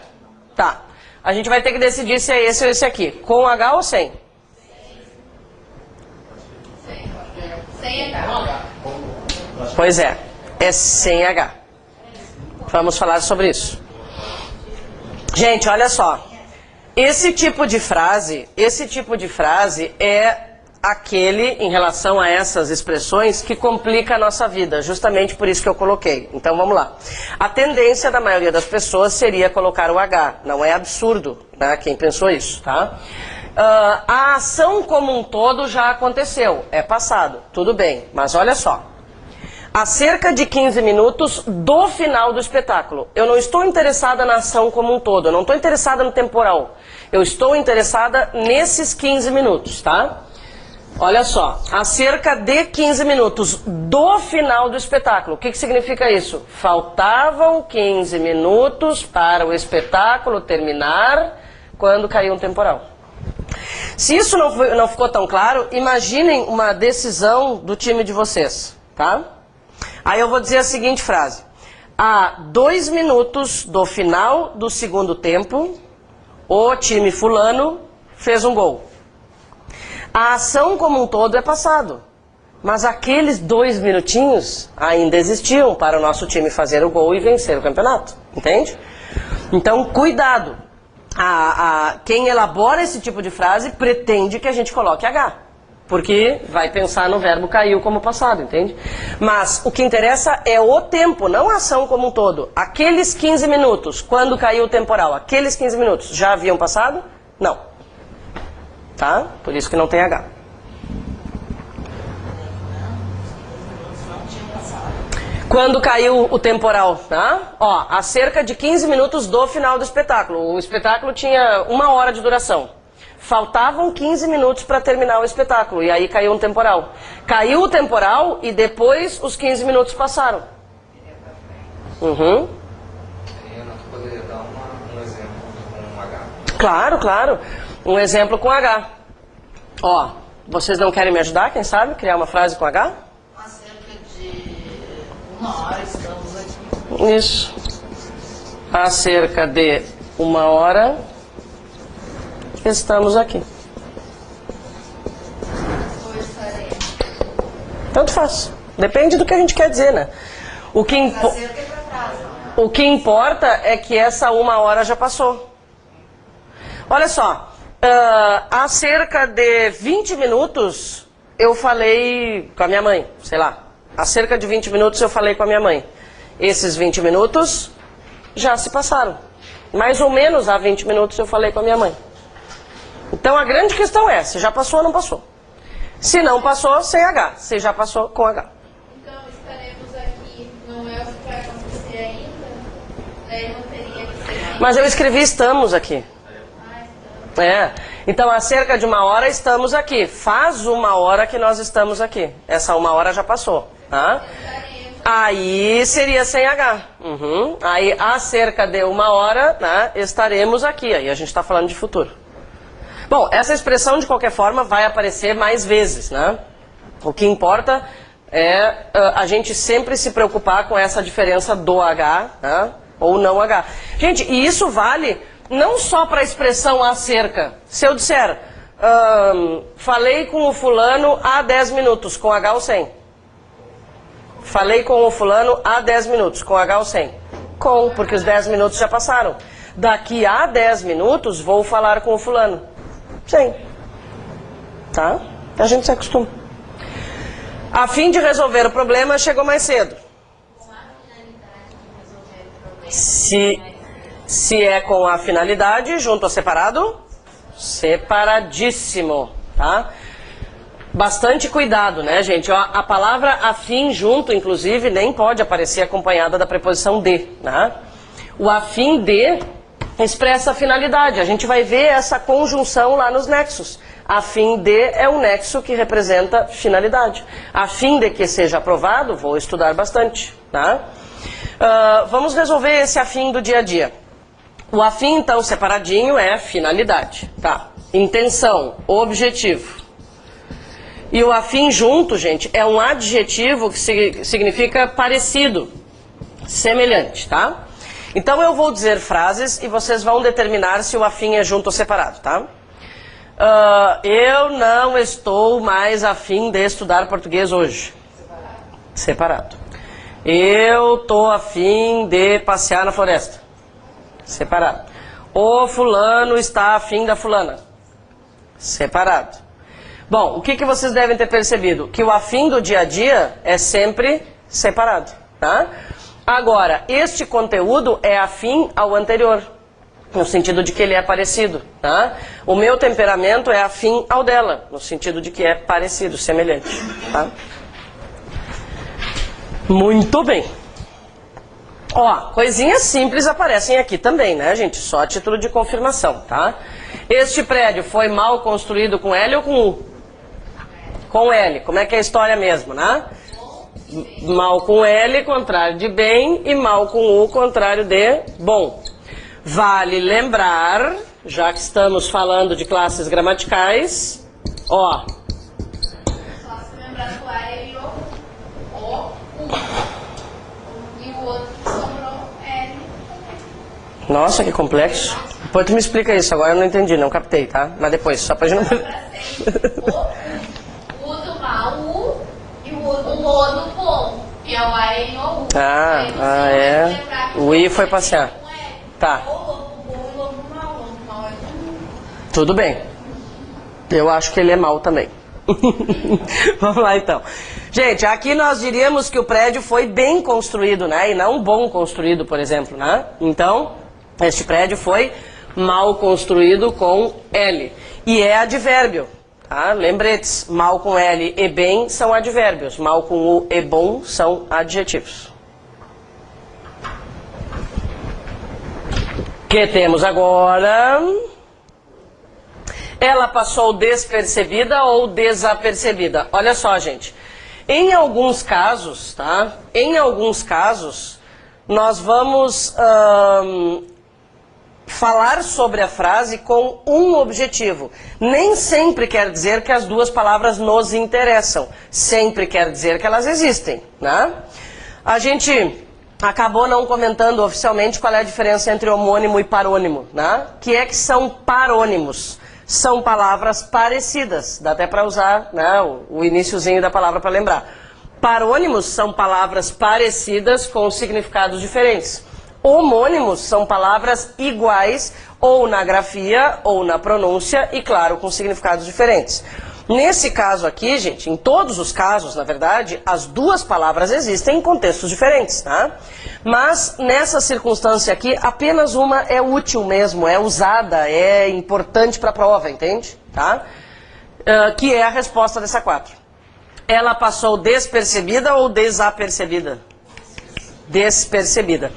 Tá. A gente vai ter que decidir se é esse ou esse aqui. Com H ou sem? Sem H. Pois é sem H. Vamos falar sobre isso. Gente, olha só. Esse tipo de frase é aquele, em relação a essas expressões, que complica a nossa vida, justamente por isso que eu coloquei. Então vamos lá. A tendência da maioria das pessoas seria colocar o H, não é absurdo, né? Quem pensou isso, tá? A ação como um todo já aconteceu, é passado, tudo bem, mas olha só. Há cerca de 15 minutos do final do espetáculo. Eu não estou interessada na ação como um todo, eu não estou interessada no temporal. Eu estou interessada nesses 15 minutos, tá? Olha só, há cerca de 15 minutos do final do espetáculo. O que significa isso? Faltavam 15 minutos para o espetáculo terminar quando caiu um temporal. Se isso não ficou tão claro, imaginem uma decisão do time de vocês, tá? Aí eu vou dizer a seguinte frase. Há 2 minutos do final do segundo tempo, o time fulano fez um gol. A ação como um todo é passado, mas aqueles 2 minutinhos ainda existiam para o nosso time fazer o gol e vencer o campeonato, entende? Então, cuidado. Quem elabora esse tipo de frase pretende que a gente coloque H, porque vai pensar no verbo caiu como passado, entende? Mas o que interessa é o tempo, não a ação como um todo. Aqueles 15 minutos, quando caiu o temporal, aqueles 15 minutos já haviam passado? Não. Tá? Por isso que não tem H. Quando caiu o temporal, tá? Ó, há cerca de 15 minutos do final do espetáculo. O espetáculo tinha 1 hora de duração. Faltavam 15 minutos para terminar o espetáculo, e aí caiu um temporal. Caiu o temporal e depois os 15 minutos passaram. Ana, tu poderia dar um exemplo com H? Claro, claro. Um exemplo com H. Ó, vocês não querem me ajudar, quem sabe? Criar uma frase com H? Há cerca de 1 hora estamos aqui. Isso. Há cerca de 1 hora estamos aqui. Ou estaremos. Tanto faz. Depende do que a gente quer dizer, né? O que importa é que essa 1 hora já passou. Olha só. Há cerca de 20 minutos eu falei com a minha mãe, sei lá. Há cerca de 20 minutos eu falei com a minha mãe. Esses 20 minutos já se passaram. Mais ou menos há 20 minutos eu falei com a minha mãe. Então a grande questão é, se já passou ou não passou. Se não passou, sem H. Se já passou, com H. Então estaremos aqui, não é o que vai acontecer ainda, daí não teria que ser. Mas eu escrevi estamos aqui. Então há cerca de 1 hora estamos aqui. Faz 1 hora que nós estamos aqui. Essa 1 hora já passou. Tá? Aí seria sem H. Aí há cerca de 1 hora, né, estaremos aqui. Aí a gente está falando de futuro. Bom, essa expressão de qualquer forma vai aparecer mais vezes, né? O que importa é a gente sempre se preocupar com essa diferença do H, né, ou não H. Gente, e isso vale não só para a expressão acerca. Se eu disser Falei com o fulano há 10 minutos, com H ou sem? Falei com o fulano há 10 minutos, com H ou sem? Com, porque os 10 minutos já passaram. Daqui a 10 minutos vou falar com o fulano. Sem. Tá? A gente se acostuma. A fim de resolver o problema, chegou mais cedo. Se é com a finalidade, junto ou separado? Separadíssimo, tá? Bastante cuidado, né, gente? Ó, a palavra a fim junto, inclusive, nem pode aparecer acompanhada da preposição de, né? O a fim de expressa a finalidade. A gente vai ver essa conjunção lá nos nexos. A fim de é um nexo que representa finalidade. A fim de que seja aprovado, vou estudar bastante, tá? Vamos resolver esse a fim do dia a dia. O a fim, então, separadinho, é finalidade, tá? Intenção, objetivo. E o a fim junto, gente, é um adjetivo que significa parecido, semelhante, tá? Então eu vou dizer frases e vocês vão determinar se o a fim é junto ou separado, tá? Eu não estou mais a fim de estudar português hoje. Separado. Eu estou a fim de passear na floresta. Separado. O fulano está a fim da fulana. Separado. Bom, o que vocês devem ter percebido? Que o a fim do dia a dia é sempre separado, tá? Agora, este conteúdo é afim ao anterior, no sentido de que ele é parecido, tá? O meu temperamento é afim ao dela, no sentido de que é parecido, semelhante, tá? Muito bem. Ó, coisinhas simples aparecem aqui também, né, gente? Só a título de confirmação, tá? Este prédio foi mal construído com L ou com U? Com L. Como é que é a história mesmo, né? Mal com L, contrário de bem, e mal com U, contrário de bom. Vale lembrar, já que estamos falando de classes gramaticais, ó. Só se lembrar do L e o. E o outro que sobrou L. Nossa, que complexo. Depois tu me explica isso, agora eu não entendi, não captei, tá? Mas depois, só pra gente não... O do mal, U, e o do do bom, que é o A e o U. É. O I foi passear. Tá. Ou lobo bom e lobo mal é Tudo bem. Eu acho que ele é mau também. Vamos lá então. Gente, aqui nós diríamos que o prédio foi bem construído, né? E não bom construído, por exemplo, né? Então, este prédio foi mal construído com L. E é advérbio, tá? Lembretes, mal com L e bem são advérbios. Mal com U e bom são adjetivos. Que temos agora? Ela passou despercebida ou desapercebida? Olha só, gente. Em alguns casos, tá? Em alguns casos, nós vamos falar sobre a frase com um objetivo. Nem sempre quer dizer que as duas palavras nos interessam. Sempre quer dizer que elas existem, né? A gente acabou não comentando oficialmente qual é a diferença entre homônimo e parônimo, né? Que é que são parônimos. São palavras parecidas. Dá até para usar, né, o iniciozinho da palavra para lembrar. Parônimos são palavras parecidas com significados diferentes. Homônimos são palavras iguais ou na grafia ou na pronúncia e, claro, com significados diferentes. Nesse caso aqui, gente, em todos os casos, na verdade, as duas palavras existem em contextos diferentes, tá? Mas nessa circunstância aqui, apenas uma é útil mesmo, é usada, é importante para a prova, entende? Tá? Que é a resposta dessa 4. Ela passou despercebida ou desapercebida? Despercebida.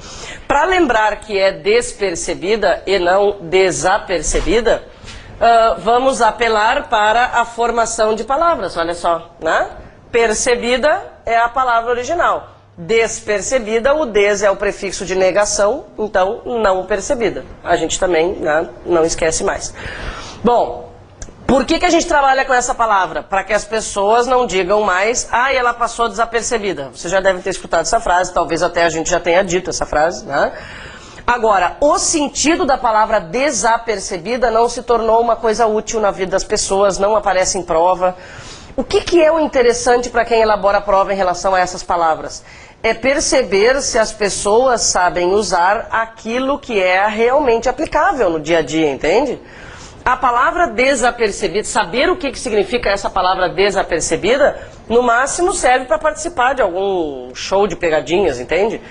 Para lembrar que é despercebida e não desapercebida, vamos apelar para a formação de palavras, olha só, né? Percebida é a palavra original. Despercebida, o des é o prefixo de negação, então não percebida. A gente também, né, não esquece mais. Bom, por que a gente trabalha com essa palavra? Para que as pessoas não digam mais, ela passou desapercebida. Você já deve ter escutado essa frase, talvez até a gente já tenha dito essa frase, né? Agora, o sentido da palavra desapercebida não se tornou uma coisa útil na vida das pessoas, não aparece em prova. O que é o interessante para quem elabora a prova em relação a essas palavras? É perceber se as pessoas sabem usar aquilo que é realmente aplicável no dia a dia, entende? A palavra desapercebida, saber o que significa essa palavra desapercebida, no máximo serve para participar de algum show de pegadinhas, entende?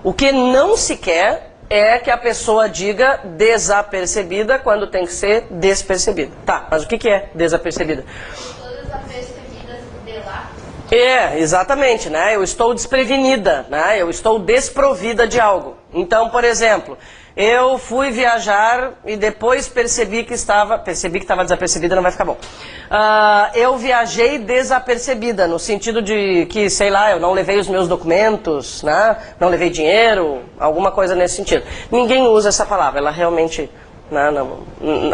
O que não se quer é que a pessoa diga desapercebida quando tem que ser despercebida. Tá, mas o que é desapercebida? Todas apercebidas de lá. É, exatamente, né? Eu estou desprevenida, né? Eu estou desprovida de algo. Então, por exemplo, eu fui viajar e depois percebi que estava desapercebida, não vai ficar bom. Eu viajei desapercebida, no sentido de que, sei lá, eu não levei os meus documentos, né? Não levei dinheiro, alguma coisa nesse sentido. Ninguém usa essa palavra, ela realmente, né,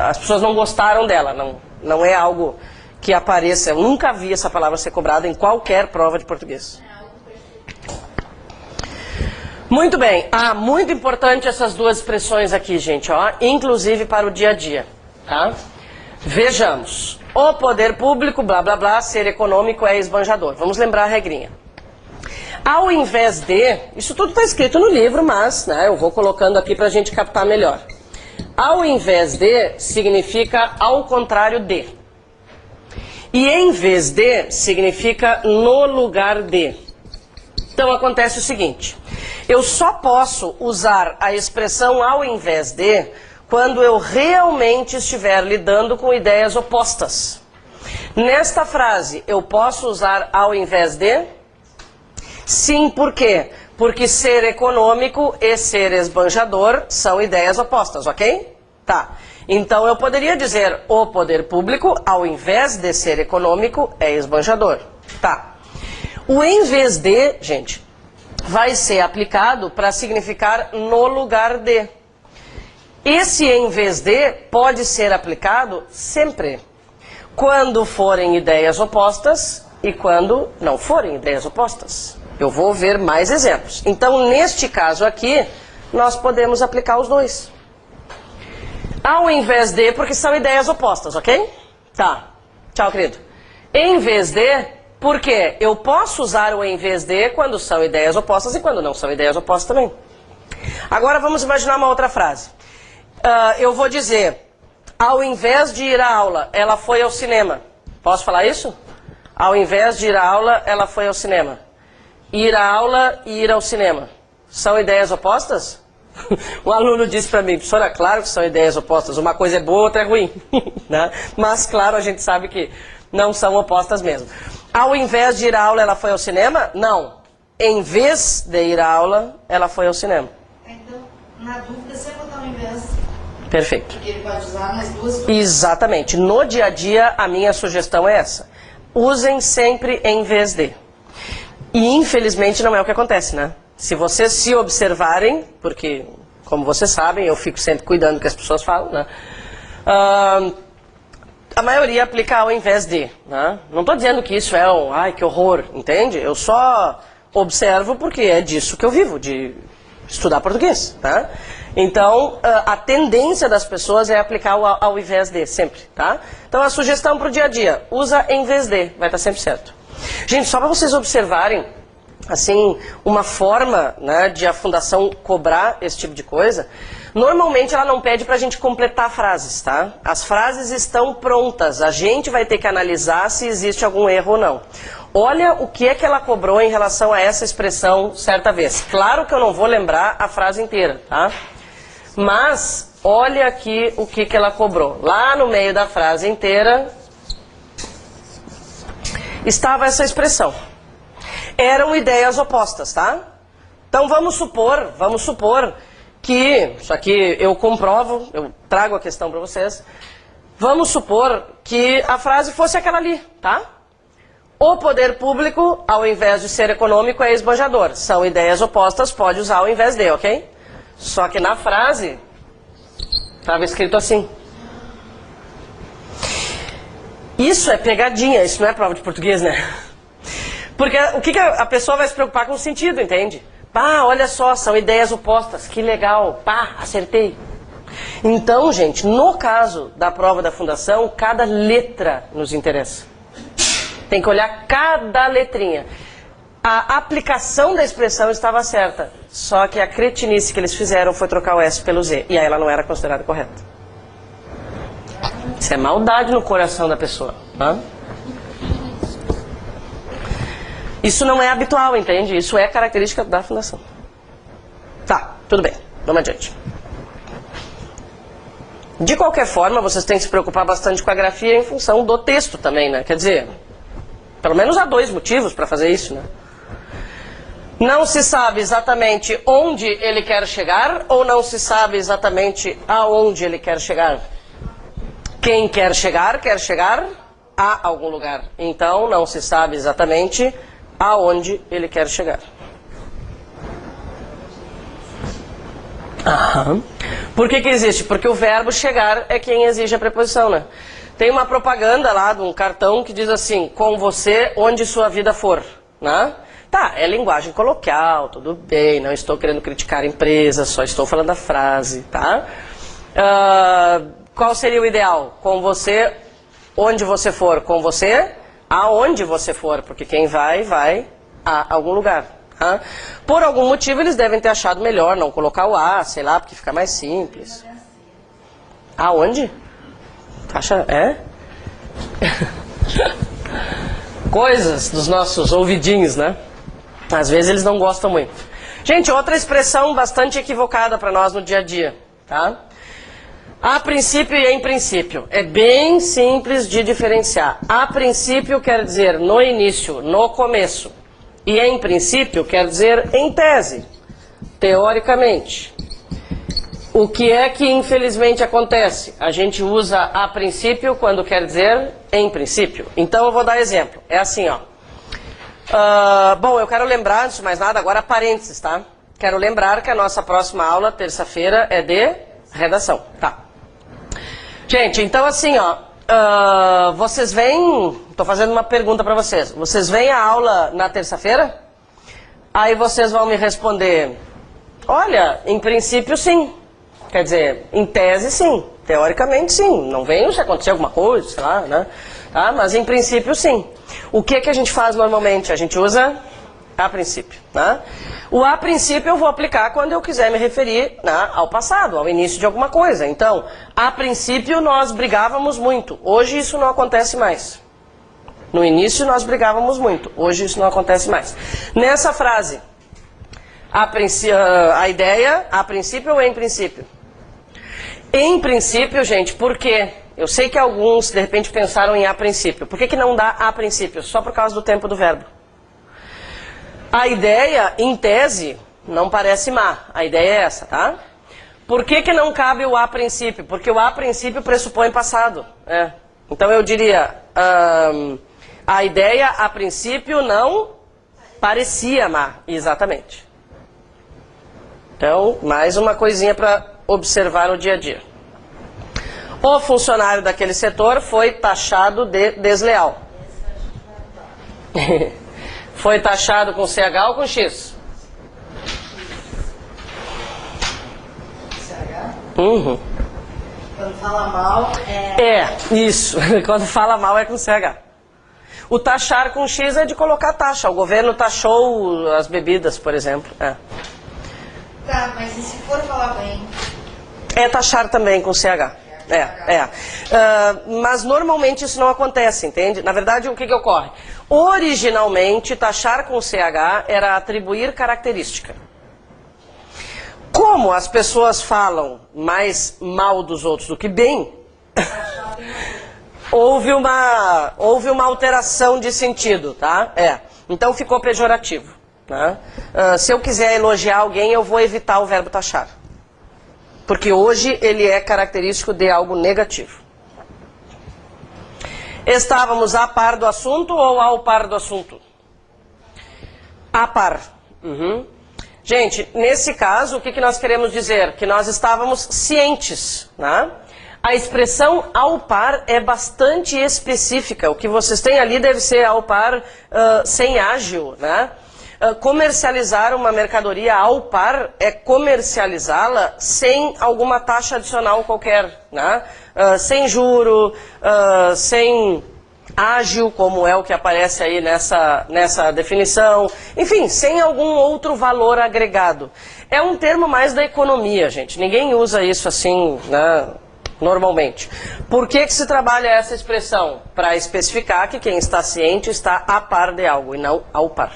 as pessoas não gostaram dela, não é algo que apareça. Eu nunca vi essa palavra ser cobrada em qualquer prova de português. Muito bem. Muito importante essas duas expressões aqui, gente, ó, inclusive para o dia a dia, tá? Vejamos. O poder público, blá blá blá, ser econômico é esbanjador. Vamos lembrar a regrinha. Ao invés de, isso tudo está escrito no livro, mas, né, eu vou colocando aqui para a gente captar melhor. Ao invés de significa ao contrário de. E em vez de significa no lugar de. Então acontece o seguinte, eu só posso usar a expressão ao invés de quando eu realmente estiver lidando com ideias opostas. Nesta frase, eu posso usar ao invés de? Sim, por quê? Porque ser econômico e ser esbanjador são ideias opostas, ok? Tá. Então eu poderia dizer o poder público, ao invés de ser econômico, é esbanjador. Tá. O em vez de, gente, vai ser aplicado para significar no lugar de. Esse em vez de pode ser aplicado sempre, quando forem ideias opostas e quando não forem ideias opostas. Eu vou ver mais exemplos. Então, neste caso aqui, nós podemos aplicar os dois. Ao invés de, porque são ideias opostas, ok? Tá. Tchau, querido. Em vez de, porque eu posso usar o em vez de quando são ideias opostas e quando não são ideias opostas também. Agora vamos imaginar uma outra frase. Eu vou dizer, ao invés de ir à aula, ela foi ao cinema. Posso falar isso? Ao invés de ir à aula, ela foi ao cinema. Ir à aula e ir ao cinema. São ideias opostas? Um aluno disse para mim, professora, claro que são ideias opostas. Uma coisa é boa, outra é ruim. Né? Mas, claro, a gente sabe que não são opostas mesmo. Ao invés de ir à aula, ela foi ao cinema? Não. Em vez de ir à aula, ela foi ao cinema. Então, na dúvida, você botar ao invés. Perfeito. Porque ele pode usar nas duas. Exatamente. No dia a dia, a minha sugestão é essa. Usem sempre em vez de. E, infelizmente, não é o que acontece, né? Se vocês se observarem, porque, como vocês sabem, eu fico sempre cuidando do que as pessoas falam, né? A maioria aplica ao invés de, né? Não estou dizendo que isso é um, ai, que horror, entende? Eu só observo porque é disso que eu vivo, de estudar português, tá? Então, a tendência das pessoas é aplicar o ao invés de, sempre, tá? Então, a sugestão para o dia a dia, usa em vez de, vai estar sempre certo. Gente, só para vocês observarem, assim, uma forma, né, de a fundação cobrar esse tipo de coisa, normalmente ela não pede para a gente completar frases, tá? As frases estão prontas, a gente vai ter que analisar se existe algum erro ou não. Olha o que é que ela cobrou em relação a essa expressão certa vez. Claro que eu não vou lembrar a frase inteira, tá? Mas, olha aqui o que ela cobrou. Lá no meio da frase inteira, estava essa expressão. Eram ideias opostas, tá? Então vamos supor que, isso aqui eu comprovo, eu trago a questão para vocês. Vamos supor que a frase fosse aquela ali, tá? O poder público, ao invés de ser econômico, é esbanjador. São ideias opostas, pode usar ao invés de, ok? Só que na frase, estava escrito assim. Isso é pegadinha, isso não é prova de português, né? Porque o que a pessoa vai se preocupar com o sentido, entende? Pá, olha só, são ideias opostas, que legal, pá, acertei. Então, gente, no caso da prova da fundação, cada letra nos interessa. Tem que olhar cada letrinha. A aplicação da expressão estava certa, só que a cretinice que eles fizeram foi trocar o S pelo Z, e aí ela não era considerada correta. Isso é maldade no coração da pessoa. Tá? Isso não é habitual, entende? Isso é característica da fundação. Tá, tudo bem, vamos adiante. De qualquer forma, vocês têm que se preocupar bastante com a grafia em função do texto também, né? Quer dizer, pelo menos há 2 motivos para fazer isso, né? Não se sabe exatamente onde ele quer chegar ou não se sabe exatamente aonde ele quer chegar. Quem quer chegar a algum lugar. Então, não se sabe exatamente aonde ele quer chegar. Aham. Por que existe? Porque o verbo chegar é quem exige a preposição, né? Tem uma propaganda lá de um cartão que diz assim, com você onde sua vida for, né? Tá, é linguagem coloquial, tudo bem, não estou querendo criticar a empresa, só estou falando a frase, tá? Qual seria o ideal? Com você onde você for, com você aonde você for, porque quem vai a algum lugar. Tá? Por algum motivo eles devem ter achado melhor não colocar o A, sei lá, porque fica mais simples. Aonde? Acha? É? Coisas dos nossos ouvidinhos, né? Às vezes eles não gostam muito. Gente, outra expressão bastante equivocada para nós no dia a dia, tá? A princípio e em princípio. É bem simples de diferenciar. A princípio quer dizer no início, no começo. E em princípio quer dizer em tese, teoricamente. O que é que infelizmente acontece? A gente usa a princípio quando quer dizer em princípio. Então eu vou dar exemplo. É assim, ó. Bom, eu quero lembrar, antes de mais nada, agora parênteses, tá? Quero lembrar que a nossa próxima aula, terça-feira, é de redação, tá? Gente, então assim, ó, vocês vêm, tô fazendo uma pergunta para vocês. Vocês vêm à aula na terça-feira? Aí vocês vão me responder, olha, em princípio sim. Quer dizer, em tese sim, teoricamente sim. Não venho se acontecer alguma coisa, sei lá, né? Tá? Mas em princípio sim. O que a gente faz normalmente? A gente usa a princípio. Né? O a princípio eu vou aplicar quando eu quiser me referir, né, ao passado, ao início de alguma coisa. Então, a princípio nós brigávamos muito. Hoje isso não acontece mais. No início nós brigávamos muito. Hoje isso não acontece mais. Nessa frase, a ideia, a princípio ou em princípio? Em princípio, gente, por quê? Eu sei que alguns, de repente, pensaram em a princípio. Por que não dá a princípio? Só por causa do tempo do verbo. A ideia, em tese, não parece má. A ideia é essa, tá? Por que não cabe o a princípio? Porque o a princípio pressupõe passado. É. Então eu diria, a ideia, a princípio, não parecia má. Exatamente. Então, mais uma coisinha para observar no dia a dia. O funcionário daquele setor foi taxado de desleal. Foi taxado com CH ou com X? CH? Uhum. Quando fala mal, Isso. Quando fala mal é com CH. O taxar com X é de colocar taxa. O governo taxou as bebidas, por exemplo. É. Tá, mas e se for falar bem? É taxar também com CH. Mas normalmente isso não acontece, entende? Na verdade, o que ocorre? Originalmente, taxar com CH era atribuir característica. Como as pessoas falam mais mal dos outros do que bem, houve uma alteração de sentido, tá? Então ficou pejorativo. Né? Se eu quiser elogiar alguém, eu vou evitar o verbo taxar. Porque hoje ele é característico de algo negativo. Estávamos a par do assunto ou ao par do assunto? A par. Uhum. Gente, nesse caso, o que nós queremos dizer? Que nós estávamos cientes. Né? A expressão ao par é bastante específica. O que vocês têm ali deve ser ao par sem ágil, né? Comercializar uma mercadoria ao par é comercializá-la sem alguma taxa adicional qualquer, né? Sem juro, sem ágil, como é o que aparece aí nessa definição, enfim, sem algum outro valor agregado. É um termo mais da economia, gente, ninguém usa isso assim, né, normalmente. Por que se trabalha essa expressão? Para especificar que quem está ciente está a par de algo e não ao par.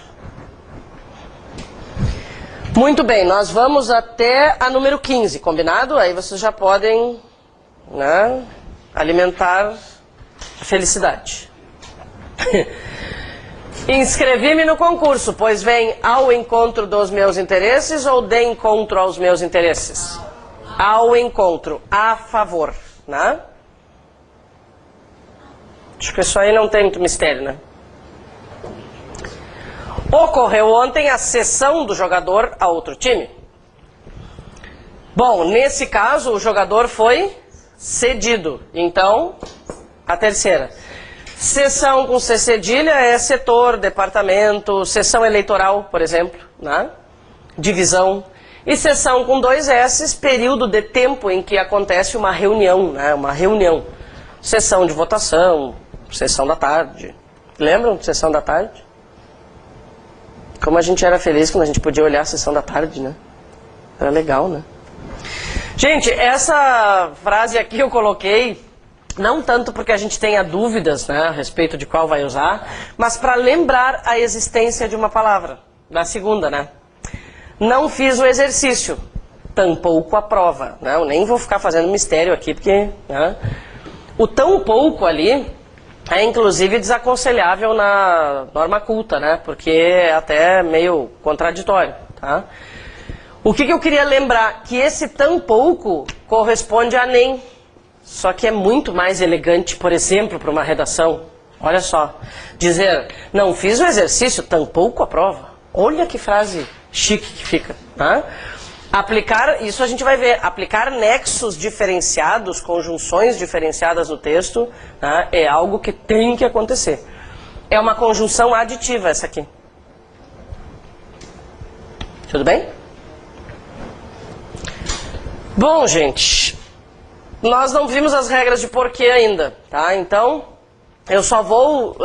Muito bem, nós vamos até a número 15, combinado? Aí vocês já podem, né, alimentar a felicidade. Inscrevi-me no concurso, pois vem ao encontro dos meus interesses ou de encontro aos meus interesses? Ao encontro, a favor, né? Acho que isso aí não tem muito mistério, né? Ocorreu ontem a cessão do jogador a outro time. Bom, nesse caso o jogador foi cedido. Então, a terceira. Cessão com C cedilha é setor, departamento, sessão eleitoral, por exemplo, né? Divisão. E sessão com 2 S, período de tempo em que acontece uma reunião, né? Uma reunião. Sessão de votação, sessão da tarde. Lembram de sessão da tarde? Como a gente era feliz quando a gente podia olhar a sessão da tarde, né? Era legal, né? Gente, essa frase aqui eu coloquei, não tanto porque a gente tenha dúvidas, né, a respeito de qual vai usar, mas para lembrar a existência de uma palavra, da segunda, né? Não fiz o exercício, tampouco a prova, né? Eu nem vou ficar fazendo mistério aqui, porque, né, o tão pouco ali é inclusive desaconselhável na norma culta, né? Porque é até meio contraditório, tá? O que eu queria lembrar? Que esse tão pouco corresponde a nem. Só que é muito mais elegante, por exemplo, para uma redação. Olha só, dizer, não fiz o exercício, tampouco a prova. Olha que frase chique que fica, tá? Aplicar, isso a gente vai ver, aplicar nexos diferenciados, conjunções diferenciadas no texto, tá? É algo que tem que acontecer. É uma conjunção aditiva essa aqui. Tudo bem? Bom, gente, nós não vimos as regras de porquê ainda, tá? Então, eu só vou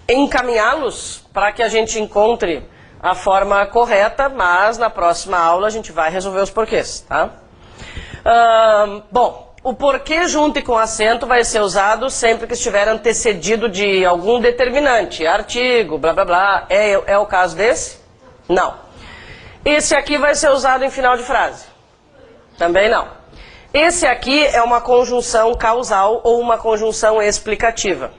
encaminhá-los para que a gente encontre a forma correta, mas na próxima aula a gente vai resolver os porquês, tá? Bom, o porquê junto e com acento vai ser usado sempre que estiver antecedido de algum determinante, artigo, blá blá blá. É o caso desse? Não. Esse aqui vai ser usado em final de frase? Também não. Esse aqui é uma conjunção causal ou uma conjunção explicativa.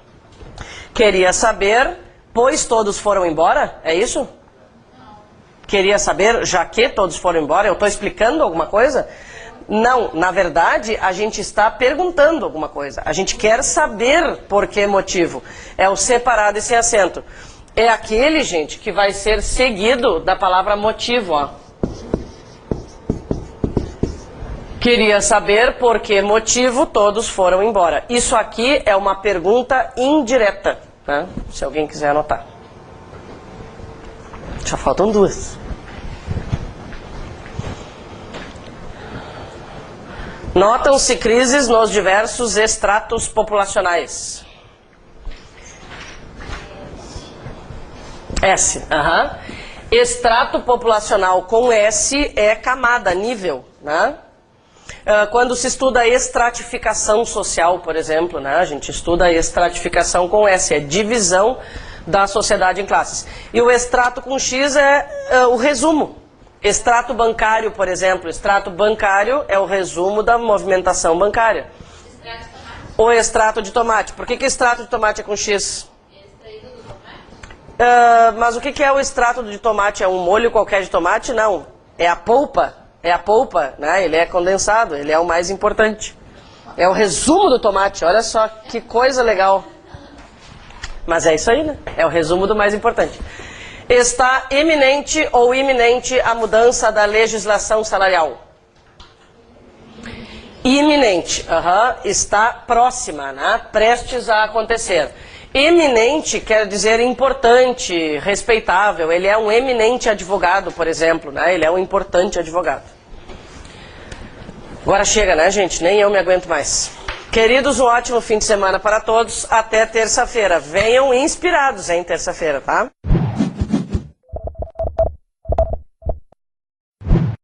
Queria saber, pois todos foram embora? É isso? Queria saber, já que todos foram embora, eu estou explicando alguma coisa? Não, na verdade, a gente está perguntando alguma coisa. A gente quer saber por que motivo. É o separado e sem acento. É aquele, gente, que vai ser seguido da palavra motivo, ó. Queria saber por que motivo todos foram embora. Isso aqui é uma pergunta indireta, né? Se alguém quiser anotar. Já faltam 2. Notam-se crises nos diversos estratos populacionais. S. Estrato populacional com S é camada, nível, né? Quando se estuda a estratificação social, por exemplo, né, a gente estuda a estratificação com S, é divisão da sociedade em classes. E o extrato com X é o resumo. Extrato bancário, por exemplo, extrato bancário é o resumo da movimentação bancária. Extrato de tomate. O extrato de tomate. Por que extrato de tomate é com X? Extraído do tomate. Mas o que é o extrato de tomate? É um molho qualquer de tomate? Não. É a polpa. É a polpa, né? Ele é condensado, ele é o mais importante. É o resumo do tomate, olha só que coisa legal. Mas é isso aí, né? É o resumo do mais importante. Está eminente ou iminente a mudança da legislação salarial? Iminente, está próxima, né? Prestes a acontecer. Eminente quer dizer importante, respeitável. Ele é um eminente advogado, por exemplo, né? Ele é um importante advogado. Agora chega, né, gente? Nem eu me aguento mais. Queridos, um ótimo fim de semana para todos. Até terça-feira. Venham inspirados, hein, terça-feira, tá?